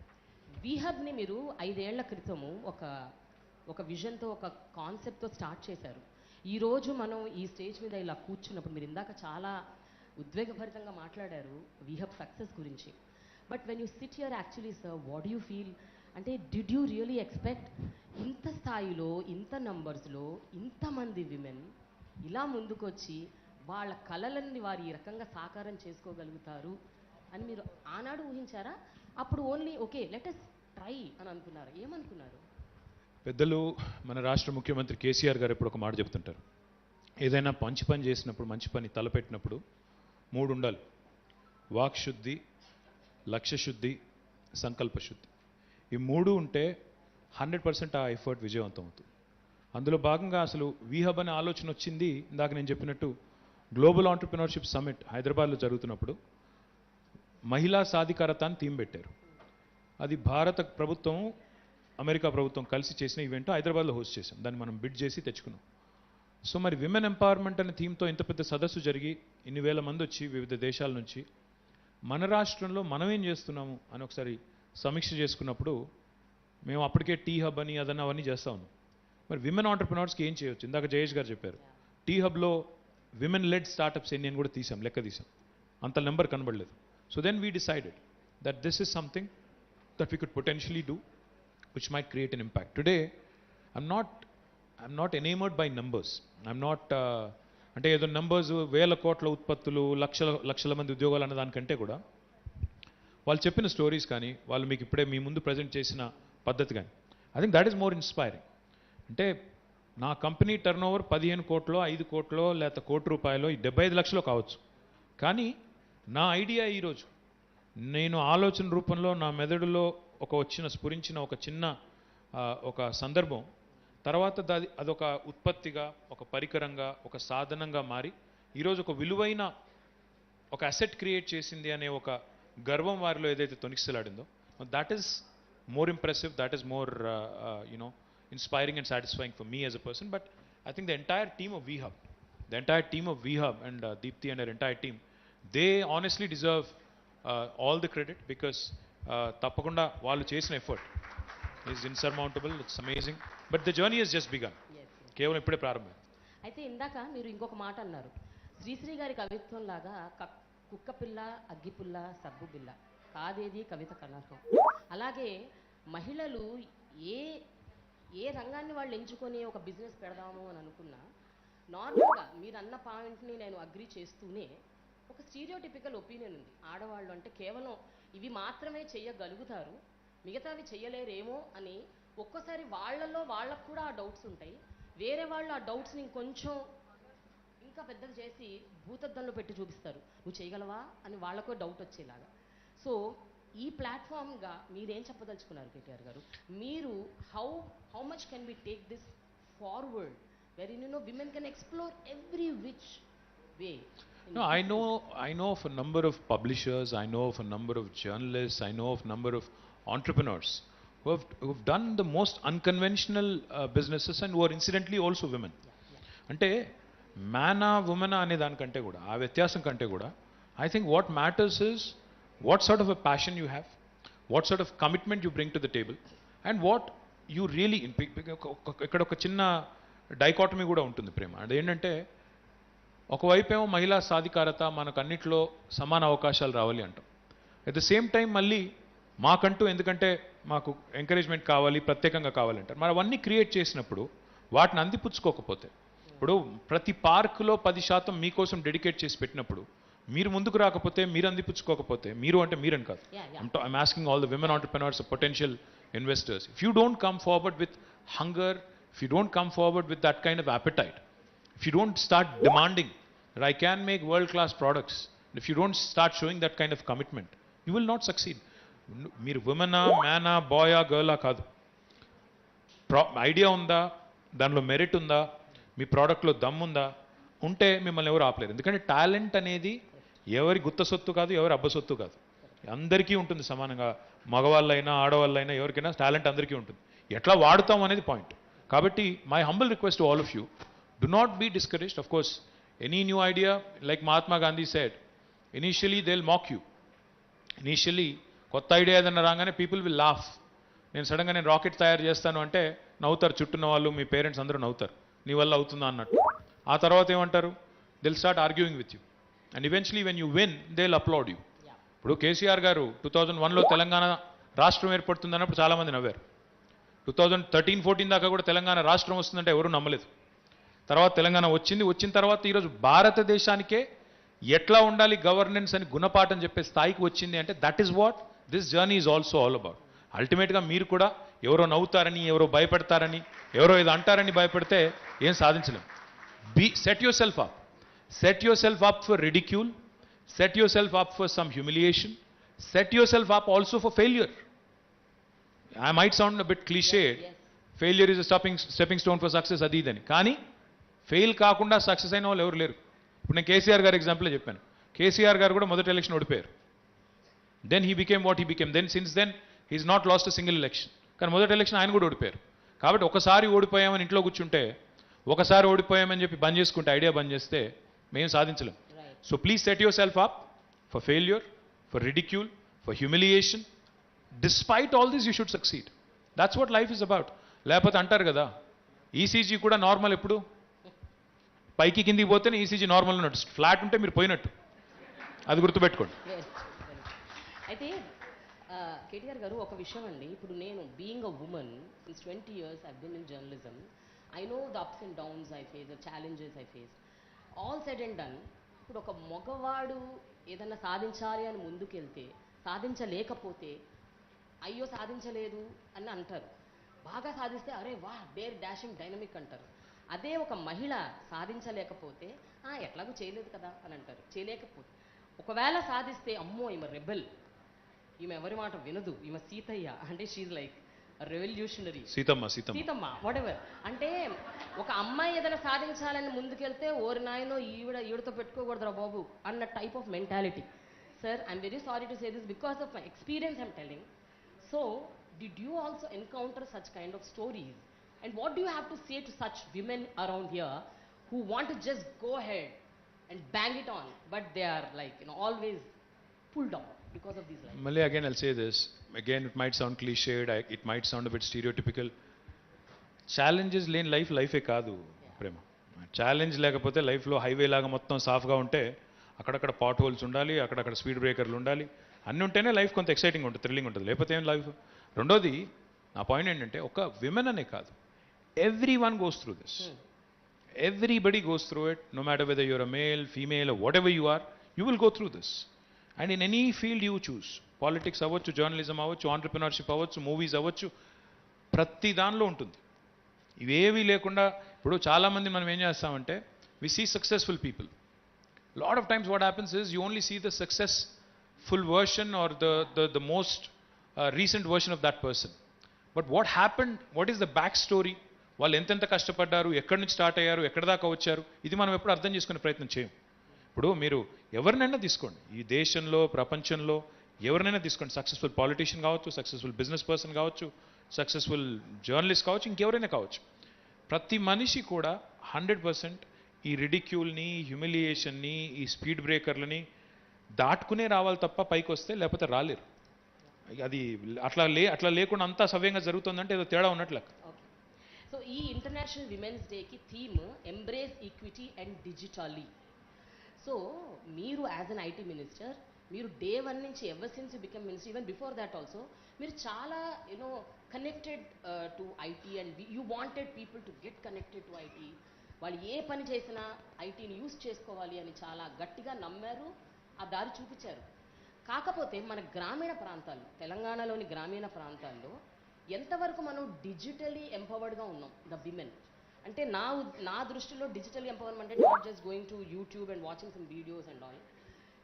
Q: వీహబ్ని మీరు 5 ఏళ్ల క్రితము ఒక విజన్తో, ఒక కాన్సెప్ట్తో స్టార్ట్ చేశారు. ఈరోజు మనం ఈ స్టేజ్ మీద ఇలా కూర్చున్నప్పుడు మీరు ఇందాక చాలా ఉద్వేగభరితంగా మాట్లాడారు వీహబ్ సక్సెస్ గురించి. But when you SIT here actually sir, what do you feel? అంటే డిడ్ యూ రియలీ ఎక్స్పెక్ట్ ఇంత స్థాయిలో, ఇంత నంబర్స్లో, ఇంతమంది విమెన్ ఇలా ముందుకొచ్చి వాళ్ళ కలలన్నీ వారు ఈ రకంగా సాకారం చేసుకోగలుగుతారు అని మీరు ఆనాడు ఊహించారా? అప్పుడు only okay let us try అని అనుకున్నారు? ఏమనుకున్నారు?
P: పెద్దలు మన రాష్ట్ర ముఖ్యమంత్రి కేసీఆర్ గారు ఎప్పుడు ఒక మాట చెప్తుంటారు, ఏదైనా మంచి పని చేసినప్పుడు, మంచి పని తలపెట్టినప్పుడు 3 ఉండాలి: వాక్శుద్ధి, లక్ష్యశుద్ధి, సంకల్పశుద్ధి. ఈ 3 ఉంటే 100% ఆ ఎఫర్ట్ విజయవంతం అవుతుంది. అందులో భాగంగా అసలు వీహబ్ అనే ఆలోచన వచ్చింది. ఇందాక నేను చెప్పినట్టు గ్లోబల్ ఆంటర్ప్రినర్షిప్ సమ్మిట్ హైదరాబాద్లో జరుగుతున్నప్పుడు మహిళా సాధికారత అని థీమ్ పెట్టారు. అది భారత ప్రభుత్వం అమెరికా ప్రభుత్వం కలిసి చేసిన ఈవెంట్ హైదరాబాద్లో హోస్ట్ చేశాం. దాన్ని మనం బిడ్ చేసి తెచ్చుకున్నాం. సో మరి విమెన్ ఎంపవర్మెంట్ అనే థీమ్తో ఇంత పెద్ద సదస్సు జరిగి ఇన్ని వేల మంది వచ్చి వివిధ దేశాల నుంచి మన రాష్ట్రంలో మనం ఏం చేస్తున్నాము అని ఒకసారి సమీక్ష చేసుకున్నప్పుడు మేము అప్పటికే టీ హబ్ అని అదన్న అవన్నీ చేస్తా ఉన్నాం. మరి విమెన్ ఆంటర్ప్రినర్స్కి ఏం చేయొచ్చు? ఇందాక జయేష్ గారు చెప్పారు, టీ హబ్లో విమెన్ లెడ్ స్టార్టప్స్ ఎన్ని అని కూడా తీసాం, లెక్క తీసాం. అంత నెంబర్ కనబడలేదు. So then we decided that this is something that we could potentially do which might create an impact. Today I'm not enamoured by numbers. I'm not అంటే ఏదో నంబర్స్, వేల కోట్ల ఉత్పత్తులు, లక్షల మంది ఉద్యోగాలు అన్న దానికంటే కూడా వాళ్ళు చెప్పిన స్టోరీస్ కానీ, వాళ్ళు మీకు ఇప్పుడే మీ ముందు ప్రజెంట్ చేసిన పద్ధతి కానీ, I think that is more inspiring. అంటే నా కంపెనీ టర్న్ ఓవర్ 15 కోట్లో, 5 కోట్లో, లేకపోతే ₹1 75 లక్షలు కావచ్చు. కానీ నా ఐడియా ఈరోజు నేను ఆలోచన రూపంలో నా మెదడులో స్ఫురించిన ఒక చిన్న ఒక సందర్భం తర్వాత అదొక ఉత్పత్తిగా, ఒక పరికరంగా, ఒక సాధనంగా మారి ఈరోజు ఒక విలువైన ఒక అసెట్ క్రియేట్ చేసింది అనే ఒక గర్వం వారిలో ఏదైతే తొణికిసలాడిందో, that is more impressive, that is more inspiring and satisfying for me as a person. But I think the entire team of VHub and Deepthi and her entire team, they honestly deserve all the credit because tappakunda vallu chesina effort is insurmountable. It's amazing, but the journey has just begun. కేవలం ఇప్పుడే ప్రారంభం.
Q: అయితే ఇందాక మీరు ఇంకొక మాట అన్నారు, శ్రీశ్రీ గారి కవిత్వం లాగా కుక్క పిల్ల, అగ్గిపుల్ల, సబ్బు బిల్ల కాదేది కవిత కనర్హం. అలాగే మహిళలు ఏ రంగాన్ని వాళ్ళు ఎంచుకొని ఒక బిజినెస్ పెడదాము అని అనుకున్నా, నార్మల్గా మీరు అన్న పాయింట్ని నేను అగ్రీ చేస్తూనే ఒక స్టీరియోటిపికల్ ఒపీనియన్ ఉంది. ఆడవాళ్ళు అంటే కేవలం ఇవి మాత్రమే చెయ్యగలుగుతారు, మిగతావి చెయ్యలేరేమో అని ఒక్కోసారి వాళ్ళకు కూడా ఆ డౌట్స్ ఉంటాయి. వేరే వాళ్ళు ఆ డౌట్స్ని ఇంకొంచెం ఇంకా పెద్దగా చేసి భూతద్దంలో పెట్టి చూపిస్తారు, నువ్వు చేయగలవా అని వాళ్ళకో డౌట్ వచ్చేలాగా. సో ఈ ప్లాట్ఫామ్గా మీరేం చెప్పదలుచుకున్నారు కేటీఆర్ గారు? మీరు how much can we take this forward wherein women can explore every which way?
P: No, I know of a number of publishers, I know of a number of journalists, I know of a number of entrepreneurs who have done the most unconventional businesses and who are incidentally also women. అంటే మ్యానా ఉమెనా అనే దానికంటే కూడా, ఆ వ్యత్యాసం కంటే కూడా, I think what matters is what sort of a passion you have, what sort of commitment you bring to the table, and what you really ఇక్కడ ఒక చిన్న డైకాటమీ కూడా ఉంటుంది ప్రేమ. అదేంటంటే ఒకవైపేమో మహిళా సాధికారత, మనకు అన్నిట్లో సమాన అవకాశాలు రావాలి అంటాం. అట్ ద సేమ్ టైం మళ్ళీ మాకంటూ ఎందుకంటే మాకు ఎంకరేజ్మెంట్ కావాలి, ప్రత్యేకంగా కావాలంటారు. మరి అవన్నీ క్రియేట్ చేసినప్పుడు వాటిని అందిపుచ్చుకోకపోతే, ఇప్పుడు ప్రతి పార్కులో 10% మీకోసం డెడికేట్ చేసి పెట్టినప్పుడు మీరు ముందుకు రాకపోతే, మీరు అందిపుచ్చుకోకపోతే, మీరు అంటే మీరని కాదు, I'm asking all the women entrepreneurs, potential investors, if you don't come forward with hunger, if you don't come forward with that kind of appetite, if you don't start demanding that I can make world-class products, if you don't start showing that kind of commitment, you will not succeed. మీరు ఉమెనా, మ్యానా, బాయా, గర్లా కాదు, idea ఉందా, దానిలో merit ఉందా, మీ ప్రోడక్ట్లో దమ్ ఉందా, ఉంటే మిమ్మల్ని ఎవరు ఆపలేరు. ఎందుకంటే టాలెంట్ అనేది ఎవరి గుత్త సొత్తు కాదు, ఎవరి అబ్బ సొత్తు కాదు, అందరికీ ఉంటుంది సమానంగా. మగవాళ్ళైనా ఆడవాళ్ళైనా ఎవరికైనా టాలెంట్ అందరికీ ఉంటుంది. ఎట్లా వాడుతాం అనేది పాయింట్. కాబట్టి my humble request to all of you, do not be discouraged. Of course any new idea, like Mahatma Gandhi said, initially they will mock you. Initially కొత్త ఐడియా ఏదన్నా రాగానే పీపుల్ విల్ లాఫ్. నేను సడన్గా నేను రాకెట్ తయారు చేస్తాను అంటే నవ్వుతారు, చుట్టూన్న వాళ్ళు, మీ పేరెంట్స్ అందరూ నవ్వుతారు, నీ వల్ల అవుతుందా అన్నట్టు. ఆ తర్వాత ఏమంటారు, they will start arguing with you, and eventually when you win they will applaud you. ఇప్పుడు కేసీఆర్ గారు 2001లో తెలంగాణ రాష్ట్రం ఏర్పడుతుంది అన్నప్పుడు చాలామంది నవ్వారు. 2013-14 దాకా కూడా తెలంగాణ రాష్ట్రం వస్తుందంటే ఎవరూ నమ్మలేదు. తర్వాత తెలంగాణ వచ్చిన తర్వాత ఈరోజు భారతదేశానికే ఎట్లా ఉండాలి గవర్నెన్స్ అని గుణపాఠం చెప్పే స్థాయికి వచ్చింది. అంటే that is what this journey is also all about. అల్టిమేట్గా మీరు కూడా ఎవరో నవ్వుతారని, ఎవరో భయపెడతారని, ఎవరో ఏదో అంటారని భయపడితే ఏం సాధించలేం. Set yourself up, set yourself up for ridicule, set yourself up for some humiliation, set yourself up also for failure. I might sound a bit cliched, failure is a stepping stone for success అది ఇదని, కానీ fail కాకుండా success అయిన వాళ్ళు ఎవరు లేరు. ఇప్పుడు నేను కేసీఆర్ గారి ఎగ్జాంపుల్ చెప్పాను. కేసీఆర్ గారు కూడా మొదటి ఎలక్షన్ ఓడిపోయారు. Then he became what he became. Then since then he's not lost a single election. కానీ మొదటి ఎలక్షన్ ఆయన కూడా ఓడిపోయారు. కాబట్టి ఒకసారి ఓడిపోయామని ఇంట్లో కూర్చుంటే, ఒకసారి ఓడిపోయామని చెప్పి బంద్ చేసుకుంటే, ఐడియా బంద్ చేస్తే మేము సాధించలేం. So please set yourself up for failure, for ridicule, for humiliation. Despite all this you should succeed. That's what life is about. లేకపోతే అంటారు కదా, ఈసీజీ కూడా నార్మల్ ఎప్పుడు పైకి కిందికి పోతేనే ఈసీజీ నార్మల్ ఉన్నట్టు, ఫ్లాట్ ఉంటే మీరు పోయినట్టు. అది గుర్తుపెట్టుకోండి.
Q: అయితే కేటీఆర్ గారు ఒక విషయం అండి, ఇప్పుడు నేను being a women since 20 years I been in journalism, I know the ups and downs I face, the challenges I face. All said and done, ఇప్పుడు ఒక మగవాడు ఏదన్నా సాధించాలి అని ముందుకెళ్తే సాధించలేకపోతే అయ్యో సాధించలేదు అని అంటారు. బాగా సాధిస్తే అరే వా డేర్ డాషింగ్ డైనమిక్ అంటారు. అదే ఒక మహిళ సాధించలేకపోతే ఎట్లాగో చేయలేదు కదా అని అంటారు. చేయలేకపోతే ఒకవేళ సాధిస్తే అమ్మో ఈమె రెబెల్, ఈమె ఎవరి మాట వినదు, ఈమె సీతయ్య అంటే she's like revolutionary, Seethamma whatever. అంటే ఒక అమ్మాయి ఏదైనా సాధించాలని ముందుకెళ్తే ఓరి నాయనో ఈవిడతో పెట్టుకోకూడదురా బాబు అన్న type of mentality. Sir I'm very sorry to say this because of my experience I'm telling. So did you also encounter such kind of stories, and what do you have to say to such women around here who want to just go ahead and bang it on, but they are like always pulled down because of these lines?
P: Malay, again I'll say this again, it might sound cliched, it might sound a bit stereotypical. Challenges లేని లైఫే కాదు ప్రేమ. Challenge లేకపోతే లైఫ్లో highway లాగా మొత్తం సాఫ్గా ఉంటే అక్కడక్కడ pot holes ఉండాలి, అక్కడక్కడ స్పీడ్ బ్రేకర్లు ఉండాలి, అన్నీ ఉంటేనే లైఫ్ కొంత ఎక్సైటింగ్ ఉంటుంది, థ్రిల్లింగ్ ఉంటుంది, లేకపోతే ఏం లైఫ్. రెండోది నా పాయింట్ ఏంటంటే, ఒక విమెన్ అనే కాదు, every one goes through this. Everybody goes through it, no matter whether you're a male, female, whatever you are, you will go through this. And in any field you choose, politics అవ్వచ్చు, journalism అవ్వచ్చు, entrepreneurship అవ్వచ్చు, movies అవ్వచ్చు, ప్రతి దానిలో ఉంటుంది. ఇవేవీ లేకుండా ఇప్పుడు చాలామంది మనం ఏం చేస్తామంటే, we see successful people. Lot of times what happens is you only see the successful version or the most recent version of that person. But what happened, what is the back story, వాళ్ళు ఎంతెంత కష్టపడ్డారు, ఎక్కడి నుంచి start అయ్యారు, ఎక్కడి దాకా వచ్చారు, ఇది మనం ఎప్పుడు అర్థం చేసుకునే ప్రయత్నం చేయం. ఇప్పుడు మీరు ఎవరినైనా తీసుకోండి, ఈ దేశంలో ప్రపంచంలో ఎవరినైనా తీసుకోండి, సక్సెస్ఫుల్ పాలిటీషియన్ కావచ్చు, సక్సెస్ఫుల్ బిజినెస్ పర్సన్ కావచ్చు, సక్సెస్ఫుల్ జర్నలిస్ట్ కావచ్చు, ఇంకెవరైనా కావచ్చు, ప్రతి మనిషి కూడా 100% ఈ రిడిక్యూల్ని, హ్యూమిలియేషన్ని, ఈ స్పీడ్ బ్రేకర్లని దాటుకునే రావాలి తప్ప పైకి వస్తే, లేకపోతే రాలేరు. అది అట్లా లేకుండా అంతా సవ్యంగా జరుగుతుందంటే ఏదో తేడా ఉన్నట్లు.
Q: సో ఈ ఇంటర్నేషనల్ విమెన్స్ డేకి theme embrace equity and digitally. So మీరు యాజ్ అన్ ఐటీ మినిస్టర్, మీరు డే 1 నుంచి ever since you become minister, even before that also, మీరు చాలా connected to IT and you wanted people to get connected to IT. వాళ్ళు ఏ పని చేసినా ఐటీని use చేసుకోవాలి అని చాలా గట్టిగా నమ్మారు, ఆ దారి చూపించారు. కాకపోతే మన గ్రామీణ ప్రాంతాల్లో, తెలంగాణలోని గ్రామీణ ప్రాంతాల్లో ఎంతవరకు మనం డిజిటలీ ఎంపవర్డ్గా ఉన్నాం ద విమెన్? అంటే నా దృష్టిలో డిజిటల్ ఎంపవర్మెంట్ అంటే not just going to YouTube and watching some videos and all.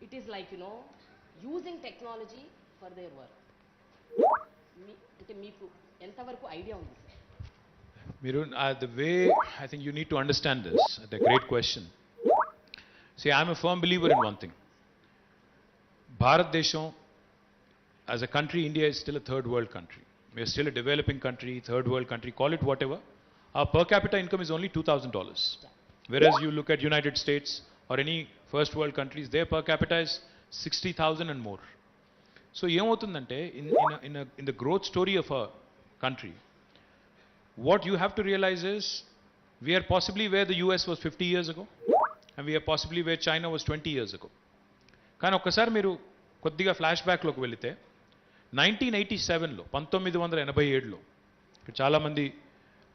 Q: It is like using technology for their work. అంటే మీకు ఎంతవరకు ఐడియా ఉంది?
P: మీరు the way I think you need to understand this, the great question. See, I am a firm believer in one thing. భారతదేశం as a country, India is still a third world country. We are still a developing country, third world country, call it whatever. Our per capita income is only $2,000. Whereas you look at United States or any first world countries, their per capita is 60,000 and more. So ఏమవుతుందంటే in the growth story of a country, what you have to realize is we are possibly where the US was 50 years ago, and we are possibly where China was 20 years ago. కానీ ఒక్కసారి మీరు కొద్దిగా flash బ్యాక్లోకి వెళితే 1987లో 1987లో ఇక్కడ చాలామంది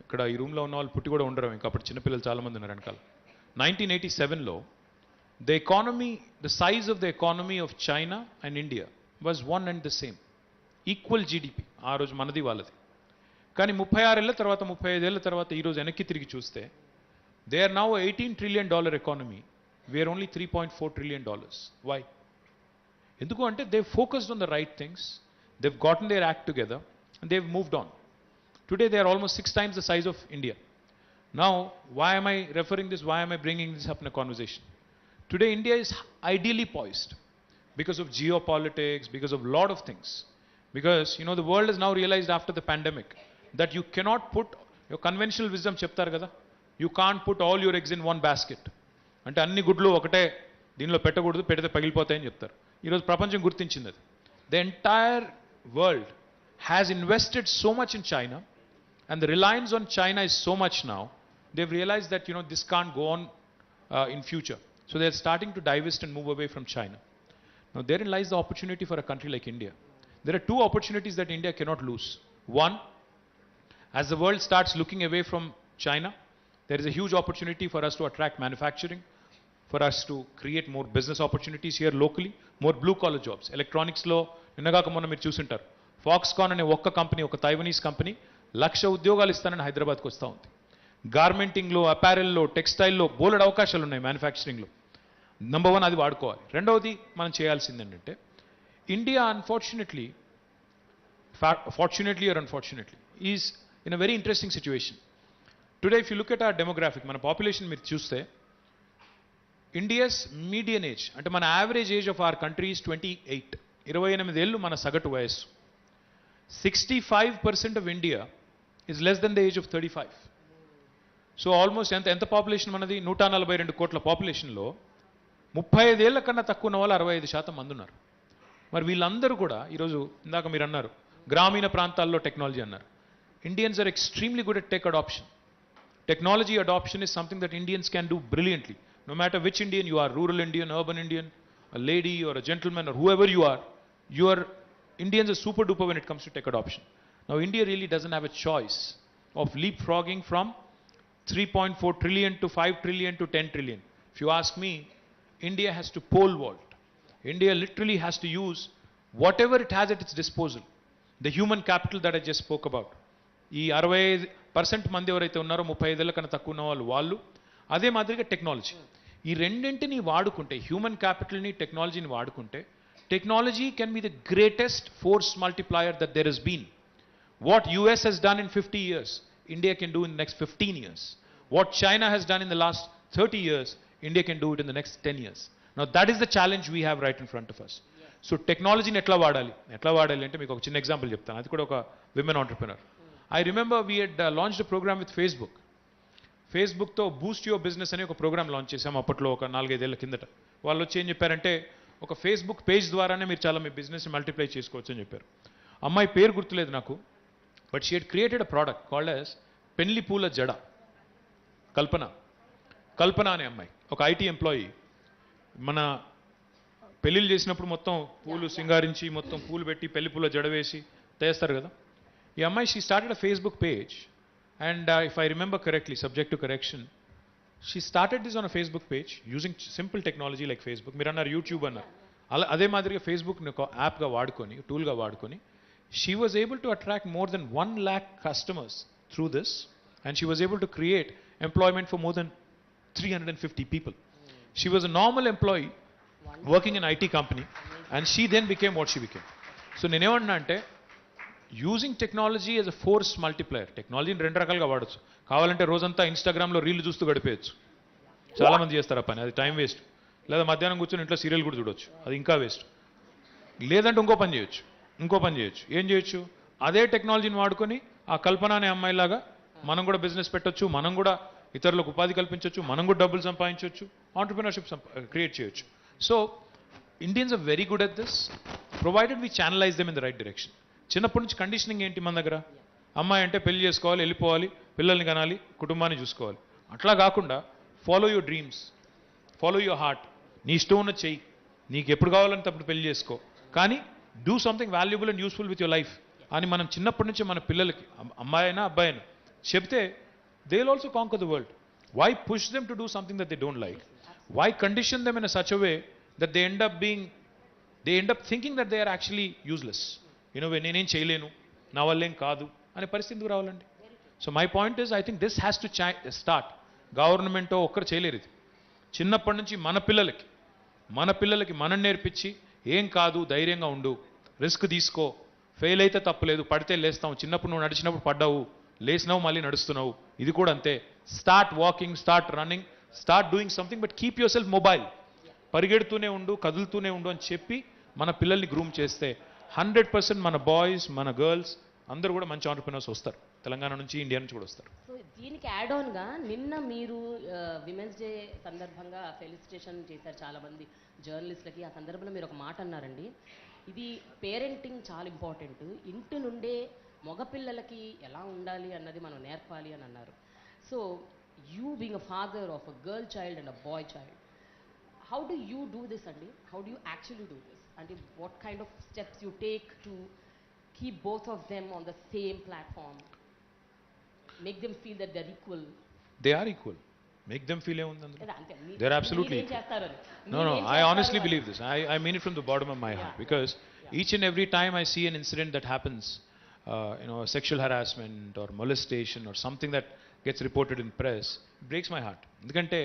P: ఇక్కడ ఈ రూమ్లో ఉన్న వాళ్ళు పుట్టి కూడా ఉండరు, ఇంకా అప్పుడు చిన్నపిల్లలు చాలామంది ఉన్నారు వెనకాల. 1987లో the economy, the size of the economy of China and India was one and the same, equal GDP ఆ రోజు మనది వాళ్ళది. కానీ 36 ఏళ్ల తర్వాత 35 ఏళ్ల తర్వాత ఈరోజు వెనక్కి తిరిగి చూస్తే they are now $18 trillion economy, we're only $3.4 trillion. Why? ఎందుకు అంటే they focused on the right things, they've gotten their act together and they've moved on. Today they are almost 6 times the size of India. Now, why am I referring this? Why am I bringing this up in a conversation? Today India is ideally poised because of geopolitics, because of a lot of things. Because, the world has now realized after the pandemic that you cannot put your conventional wisdom చెప్తారు కదా, you can't put all your eggs in one basket. అంటే అన్ని గుడ్లు ఒకటే దీనిలో పెట్టకూడదు, పెడితే పగిలిపోతాయని చెప్తారు. ఈరోజు ప్రపంచం గుర్తించింది అది. The entire world has invested so much in China, and the reliance on China is so much now, they've realized that, this can't go on in future. So they're starting to divest and move away from China. Now, therein lies the opportunity for a country like India. There are two opportunities that India cannot lose. One, as the world starts looking away from China, there is a huge opportunity for us to attract manufacturing, for us to create more business opportunities here locally, more blue-collar jobs. Electronics lo, నిన్నగాక మొన్న మీరు చూసింటారు, Foxconn అనే ఒక్క company, ఒక Taiwanese company 1,00,000 ఉద్యోగాలు ఇస్తానని హైదరాబాద్కి వస్తూ ఉంది. గార్మెంటింగ్లో, అపారెల్లో, టెక్స్టైల్లో బోలెడు అవకాశాలు ఉన్నాయి మ్యానుఫ్యాక్చరింగ్లో. నెంబర్ 1 అది వాడుకోవాలి. రెండవది మనం చేయాల్సింది ఏంటంటే, India unfortunately or unfortunately is in a very interesting situation. Today, if you look at our demographic, మన పాపులేషన్ మీరు చూస్తే, India's median age, అంటే మన average age of our country is 28. 28 ఏళ్ళు మన సగటు వయస్సు. 65% of India is less than the age of 35. So almost ఎంత పాపులేషన్ మనది? 142 కోట్ల పాపులేషన్లో 35 ఏళ్ల కన్నా తక్కువ ఉన్న వాళ్ళు 65% మంది ఉన్నారు. మరి వీళ్ళందరూ కూడా ఈరోజు ఇందాక మీరు అన్నారు గ్రామీణ ప్రాంతాల్లో టెక్నాలజీ అన్నారు. Indians are extremely good at tech adoption. Technology adoption is something that Indians can do brilliantly. No matter which Indian you are, rural Indian, urban Indian, a lady or a gentleman or whoever you are, Indians are super duper when it comes to tech adoption. Now, India really doesn't have a choice of leapfrogging from 3.4 trillion to 5 trillion to 10 trillion. If you ask me, India has to pole vault. India literally has to use whatever it has at its disposal. The human capital that I just spoke about. ఈ 65% మంది ఎవరైతే ఉన్నారో 35 ఏళ్ల కన్నా తక్కువ ఉన్న వాళ్ళు, అదే మాదిరిగా టెక్నాలజీ, ఈ రెండింటిని వాడుకుంటే, హ్యూమన్ క్యాపిటల్ని టెక్నాలజీని వాడుకుంటే, technology can be the greatest force multiplier that there has been. What US has done in 50 years, India can do in the next 15 years. What China has done in the last 30 years, India can do it in the next 10 years. Now, that is the challenge we have right in front of us. So, టెక్నాలజీని ఎట్లా వాడాలి అంటే మీకు ఒక చిన్న example చెప్తాను. అది కూడా ఒక women entrepreneur. I remember we had launched a program with Facebook. ఫేస్బుక్తో బూస్ట్ యువర్ బిజినెస్ అనే ఒక ప్రోగ్రామ్ లాంచ్ చేసాము అప్పట్లో, ఒక 4-5 ఏళ్ల కిందట. వాళ్ళు వచ్చి ఏం చెప్పారంటే, ఒక ఫేస్బుక్ పేజ్ ద్వారానే మీరు చాలా మీ బిజినెస్ని మల్టిప్లై చేసుకోవచ్చు అని చెప్పారు. అమ్మాయి పేరు గుర్తులేదు నాకు, but she had created a product called as పెళ్లి పూల జడ. కల్పన అనే అమ్మాయి, ఒక IT ఎంప్లాయీ. మన పెళ్ళిళ్ళు చేసినప్పుడు మొత్తం పూలు సింగారించి, మొత్తం పూలు పెట్టి పెళ్లి పూల జడ వేసి చేస్తారు కదా. ఈ అమ్మాయి, she started a Facebook page, and if I remember correctly, subject to correction, she started this on a Facebook page using simple technology like Facebook. మీరు అన్నారు యూట్యూబ్ అన్నారు, అదే మాదిరిగా ఫేస్బుక్ని ఒక యాప్గా వాడుకొని, టూల్గా వాడుకొని, she was able to attract more than 1 lakh customers through this, and she was able to create employment for more than 350 people. She was a normal employee working in IT company, and she then became what she became. So నేనేమన్నా అంటే, using technology as a force multiplier. టెక్నాలజీని 2 రకాలుగా వాడచ్చు. కావాలంటే రోజంతా ఇన్స్టాగ్రామ్లో reel చూస్తూ గడిపేయచ్చు, చాలామంది చేస్తారు ఆ పని, అది టైం వేస్ట్. లేదా మధ్యాహ్నం కూర్చొని ఇంట్లో సీరియల్ కూడా చూడొచ్చు, అది ఇంకా వేస్ట్. లేదంటే ఇంకో పని చేయొచ్చు. ఏం చేయొచ్చు? అదే టెక్నాలజీని వాడుకొని ఆ కల్పన అనే అమ్మాయిలాగా మనం కూడా బిజినెస్ పెట్టొచ్చు, మనం కూడా ఇతరులకు ఉపాధి కల్పించవచ్చు, మనం కూడా డబ్బులు సంపాదించవచ్చు, ఆంటర్ప్రినర్షిప్ క్రియేట్ చేయొచ్చు. So Indians are very good at this, provided we channelize them in the right direction. చిన్నప్పటి నుంచి కండిషనింగ్ ఏంటి మన దగ్గర? అమ్మాయి అంటే పెళ్లి చేసుకోవాలి, వెళ్ళిపోవాలి, పిల్లల్ని కనాలి, కుటుంబాన్ని చూసుకోవాలి. అట్లా కాకుండా follow your dreams, follow your heart. నీ ఇష్టం ఉన్న చెయ్యి, నీకు ఎప్పుడు కావాలంటే అప్పుడు పెళ్లి చేసుకో, కానీ do something valuable and useful with your life అని మనం చిన్నప్పటి నుంచి మన పిల్లలకి, అమ్మాయి అయినా అబ్బాయి అయినా చెప్తే, they will also conquer the world. Why push them to do something that they don't like? Why condition them in a such a way that they end up thinking that they are actually useless. నేనేం చేయలేను, నా వల్లేం కాదు అనే పరిస్థితికి రావాలండి. So my point is, I think this has to start. గవర్నమెంటో ఒక్కరు చేయలేరు ఇది. చిన్నప్పటి నుంచి మన పిల్లలకి మనం నేర్పించి, ఏం కాదు, ధైర్యంగా ఉండు, రిస్క్ తీసుకో, ఫెయిల్ అయితే తప్పలేదు, పడితే లేస్తాం. చిన్నప్పుడు నువ్వు నడిచినప్పుడు పడ్డావు, లేచినావు, మళ్ళీ నడుస్తున్నావు, ఇది కూడా అంతే. Start walking, start running, start doing something, but keep yourself mobile. పరిగెడుతూనే ఉండు, కదులుతూనే ఉండు అని చెప్పి మన పిల్లల్ని గ్రూమ్ చేస్తే 100% మన బాయ్స్ మన గర్ల్స్ అందరూ కూడా మంచి ఆంటర్‌ప్రెన్యూర్స్ వస్తారు. తెలంగాణ నుంచి, ఇండియా నుంచి కూడా వస్తారు.
Q: సో దీనికి యాడ్ ఆన్గా నిన్న మీరు విమెన్స్ డే సందర్భంగా ఫెలిసిటేషన్ చేశారు చాలామంది జర్నలిస్టులకి. ఆ సందర్భంలో మీరు ఒక మాట అన్నారండి, ఇది పేరెంటింగ్ చాలా ఇంపార్టెంట్, ఇంటి నుండే మగపిల్లలకి ఎలా ఉండాలి అన్నది మనం నేర్పాలి అని అన్నారు. So you being a father of a girl child and a boy child, how do you do this అండి? How do you actually do this? అంటే what kind of steps you take to keep both of them on the same platform, make them feel that they're equal?
P: They are equal. Make them feel ఏముంది? They're absolutely equal. No, I honestly believe this. I mean it from the bottom of my heart, because each and every time I see an incident that happens, sexual harassment or molestation or something that gets reported in press, it breaks my heart. ఎందుకంటే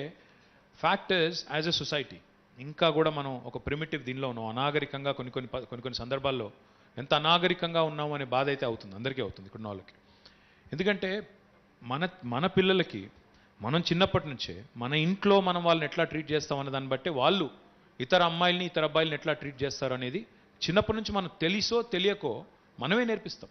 P: fact is, as a society ఇంకా కూడా మనం ఒక primitive దీనిలో ఉన్నాం. అనాగరికంగా కొన్ని సందర్భాల్లో ఎంత అనాగరికంగా ఉన్నాము అనే బాధ అయితే అవుతుంది, అందరికీ అవుతుంది ఇక్కడ ఉన్న వాళ్ళకి. ఎందుకంటే మన పిల్లలకి మనం చిన్నప్పటి నుంచే మన ఇంట్లో మనం వాళ్ళని ఎట్లా ట్రీట్ చేస్తాం అనే దాన్ని బట్టి వాళ్ళు ఇతర అమ్మాయిల్ని ఇతర అబ్బాయిల్ని ఎట్లా ట్రీట్ చేస్తారు అనేది చిన్నప్పటి నుంచి మనం తెలుసో తెలియకో మనమే నేర్పిస్తాం.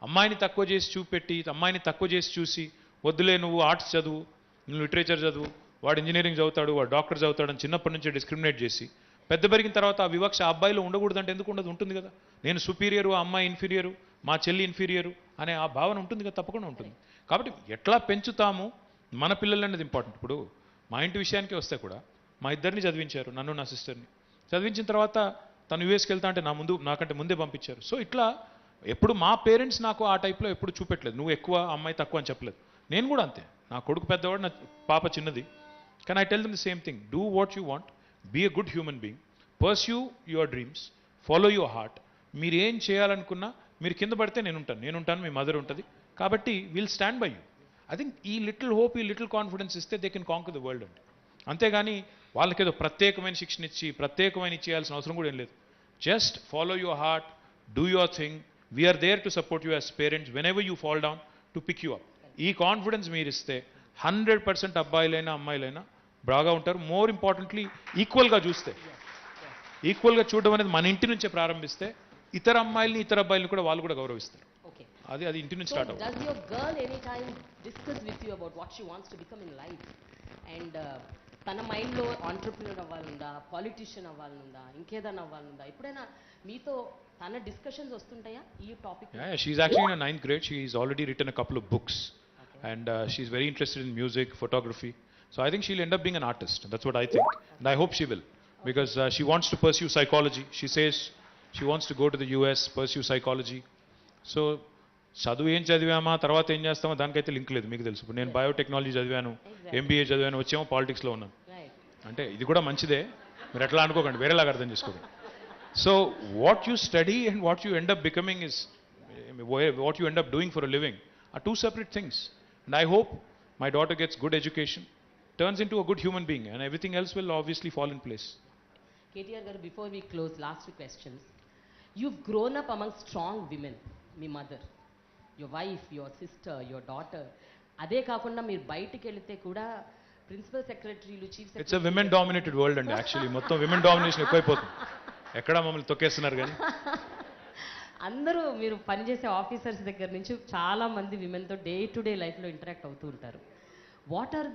P: అమ్మాయిని తక్కువ చేసి చూపెట్టి, అమ్మాయిని తక్కువ చేసి చూసి, వద్దులే నువ్వు ఆర్ట్స్ చదువు, నువ్వు లిటరేచర్ చదువు, వాడు ఇంజనీరింగ్ చదువుతాడు, వాడు డాక్టర్ చదువుతాడు అని చిన్నప్పటి నుంచే డిస్క్రిమినేట్ చేసి, పెద్ద పెరిగిన తర్వాత ఆ వివక్ష ఆ అబ్బాయిలో ఉండకూడదంటే ఎందుకు ఉండదు? ఉంటుంది కదా. నేను సుపీరియరు, ఆ అమ్మాయి ఇన్ఫీరియరు, మా చెల్లి ఇన్ఫీరియరు అనే ఆ భావన ఉంటుంది కదా, తప్పకుండా ఉంటుంది. కాబట్టి ఎట్లా పెంచుతాము మన పిల్లలు అనేది ఇంపార్టెంట్. ఇప్పుడు మా ఇంటి విషయానికి వస్తే కూడా మా ఇద్దరిని చదివించారు, నన్ను నా సిస్టర్ని. చదివించిన తర్వాత తను యూఎస్కి వెళ్తా అంటే నాకంటే ముందే పంపించారు. సో ఇట్లా ఎప్పుడు మా పేరెంట్స్ నాకు ఆ టైప్లో ఎప్పుడు చూపెట్టలేదు, నువ్వు ఎక్కువ అమ్మాయి తక్కువ అని చెప్పలేదు. నేను కూడా అంతే, నా కొడుకు పెద్దవాడు, నా పాప చిన్నది. Can I tell them the same thing, do what you want, be a good human being, pursue your dreams, follow your heart. మీరు ఏం చేయాలనుకున్నా మీరు కింద పడితే నేను ఉంటాను, మీ మదర్ ఉంటుంది, కాబట్టి will stand by you. I think ఈ లిటిల్ హోప్, ఈ లిటిల్ కాన్ఫిడెన్స్ ఇస్తే they can canker the world అండి. అంతేగాని వాళ్ళకేదో ప్రత్యేకమైన శిక్షణ ఇచ్చి ప్రత్యేకమైన ఇచ్చేయాల్సిన అవసరం కూడా ఏం లేదు. Just follow your heart, do your thing, we're there to support you as parents whenever you fall down to pick you up. ఈ కాన్ఫిడెన్స్ మీరు ఇస్తే 100% అబ్బాయిలైనా అమ్మాయిలైనా బాగా ఉంటారు. మోర్ ఇంపార్టెంట్లీ ఈక్వల్గా చూస్తే, ఈక్వల్గా చూడడం అనేది మన ఇంటి నుంచే ప్రారంభిస్తే ఇతర అమ్మాయిల్ని ఇతర అబ్బాయిల్ని కూడా వాళ్ళు కూడా గౌరవిస్తారు. అది ఇంటి నుంచి స్టార్ట్ అవుతుంది.
Q: Does your girl any time discuss with you about what she wants to become in life? And తన మైండ్లో ఆంటర్ప్రినర్ అవ్వాలనుందా, పాలిటిషియన్ అవ్వాలనుందా, ఇంకేదైనా అవ్వాలనుందా? ఎప్పుడైనా మీతో తన డిస్కషన్స్ వస్తుంటాయా ఈ topic?
P: Yeah, she's actually in a 9th grade. She's already written a couple of books. And she's very interested in music, photography. So I think she'll end up being an artist. That's what I think. And I hope she will. Because she wants to pursue psychology. She says she wants to go to the US, pursue psychology. So చదువు ఏం చదివామా తర్వాత ఏం చేస్తామో దానికైతే link లేదు, మీకు తెలుసు. ఇప్పుడు నేను బయోటెక్నాలజీ చదివాను, ఎంబీఏ చదివాను, వచ్చేమో పాలిటిక్స్లో ఉన్నాను. అంటే ఇది కూడా మంచిదే, మీరు ఎట్లా అనుకోకండి, వేరేలాగా అర్థం చేసుకోకండి. So what you study and what you end up becoming is, what you end up doing for a living are two separate things. And I hope my daughter gets good education, turns into a good human being, and everything else will obviously fall in place.
Q: KTR garu, before we close, last two questions. You've grown up among strong women, me mother, your wife, your sister, your daughter. అదే కాకుండా మీరు బయటికి వెళితే కూడా principal సెక్రటరీలు, chief secretary,
P: it's a women dominated world అండి. Actually మొత్తం women domination ఎక్కువైపోతుంది, ఎక్కడ మమ్మల్ని తొక్కేస్తున్నారు. కానీ
Q: అందరూ మీరు పనిచేసే ఆఫీసర్స్ దగ్గర నుంచి చాలా మంది విమెన్తో డే టు డే లైఫ్లో ఇంటరాక్ట్ అవుతూ ఉంటారు. What are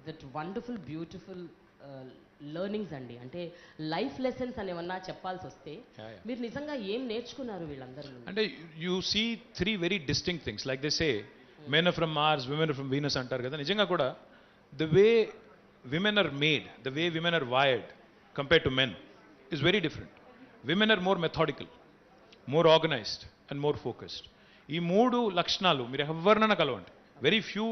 Q: that wonderful beautiful learnings అండి? అంటే లైఫ్ లెసన్స్ అని ఏమన్నా చెప్పాల్సి వస్తే మీరు నిజంగా ఏం నేర్చుకున్నారు వీళ్ళందరూ?
P: అంటే you see 3 very distinct things. Like they say men are from Mars, women are from Venus అంటారు కదా. నిజంగా కూడా the way women are made, the way women are wired compared to men is very different. Women are more methodical, more organized and more focused. ఈ 3 లక్షణాలు మీరు ఎవరినైనా కలవండి. Very few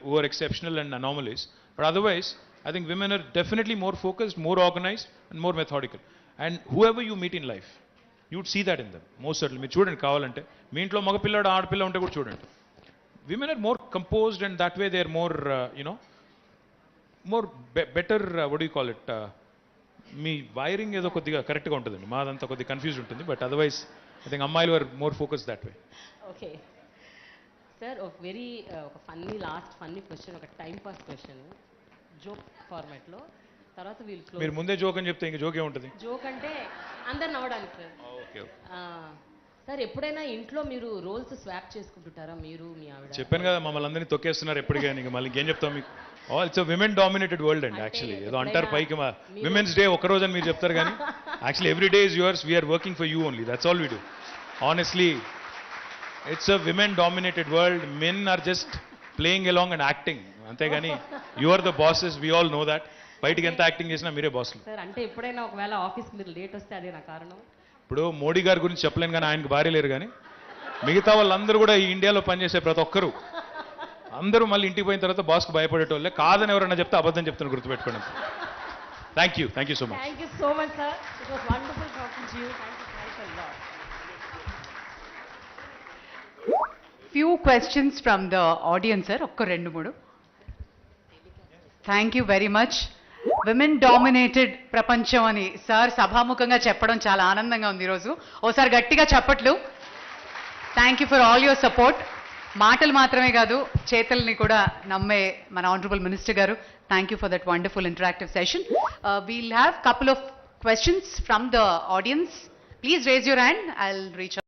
P: who are exceptional and anomalies, but otherwise I think women are definitely more focused, more organized and more methodical. And whoever you meet in life, you would see that in them most certainly. మీరు చూడండి కావాలంటే, మీ ఇంట్లో మగ పిల్లాడు ఆడపిల్ల ఉంటే కూడా చూడండి. Women are more composed and that way they are more more better, what do you call it, me wiring ఏదో కొద్దిగా కరెక్ట్గా ఉంటుందండి, మాదంతా కొద్దిగా కన్ఫ్యూజ్ ఉంటుంది. బట్ అదర్వైజ్ I think అమ్మాయిలు are more focused that way.
Q: Okay sir, ఒక funny last funny question, ఒక time pass question, joke ఫార్మాట్లో. తర్వాత వీళ్ళు
P: మీరు
Q: క్లోజ్.
P: ముందే జోక్ అని చెప్తే ఇంక జోక్ ఏముంటుంది?
Q: జోక్ అంటే అందరు నవ్వడానికి సార్.
P: ఓకే
Q: సార్ ఎప్పుడైనా ఇంట్లో మీరు రోల్స్ స్వాప్ చేసుకుంటుంటారా మీరు మీ ఆవిడ?
P: చెప్పాను కదా మమ్మల్ని అందరినీ తొక్కేస్తున్నారు ఎప్పటికైనా, ఇంక మళ్ళీ ఇంకేం చెప్తాం మీకు. It's a women dominated world అండి యాక్చువల్లీ. ఏదో అంటారు పైకి విమెన్స్ డే ఒక్కరోజు అని మీరు చెప్తారు కానీ actually every day is yours. We are working for you only, that's all we do. Honestly it's a women dominated world. Men are just playing along and acting, అంతేగాని you are the bosses, we all know that. బయటికి ఎంత acting చేసినా మీరే బాస్లు.
Q: Sir అంటే ఎప్పుడైనా ఒకవేళ ఆఫీస్కి మీరు లేట్ వస్తే అదే నా కారణం?
P: ఇప్పుడు మోడీ గారి గురించి చెప్పలేను కానీ ఆయనకు భార్య లేరు, కానీ మిగతా వాళ్ళందరూ కూడా ఈ ఇండియాలో పనిచేసే ప్రతి ఒక్కరు అందరూ మళ్ళీ ఇంటికి పోయిన తర్వాత బాస్కు భయపడేటోళ్ళే. కాదని ఎవరన్నా చెప్తే అబద్ధం చెప్తాను, గుర్తుపెట్టుకోండి. Thank you so much.
Q: Thank you so much sir. It was wonderful talking to you. Thank you lot.
A: Few questions from the audience, sir. ఒక్క రెండు మూడు. Thank you very much. Women dominated ప్రపంచం అని సార్ సభాముఖంగా చెప్పడం చాలా ఆనందంగా ఉంది ఈరోజు. ఓసారి గట్టిగా చప్పట్లు. Thank you for all your support. మాటలు మాత్రమే కాదు చేతల్ని కూడా నమ్మే మన ఆనరబుల్ మినిస్టర్ గారు. Thank you for that wonderful interactive session. We'll have couple of questions from the audience. Please raise your hand. I'll reach out.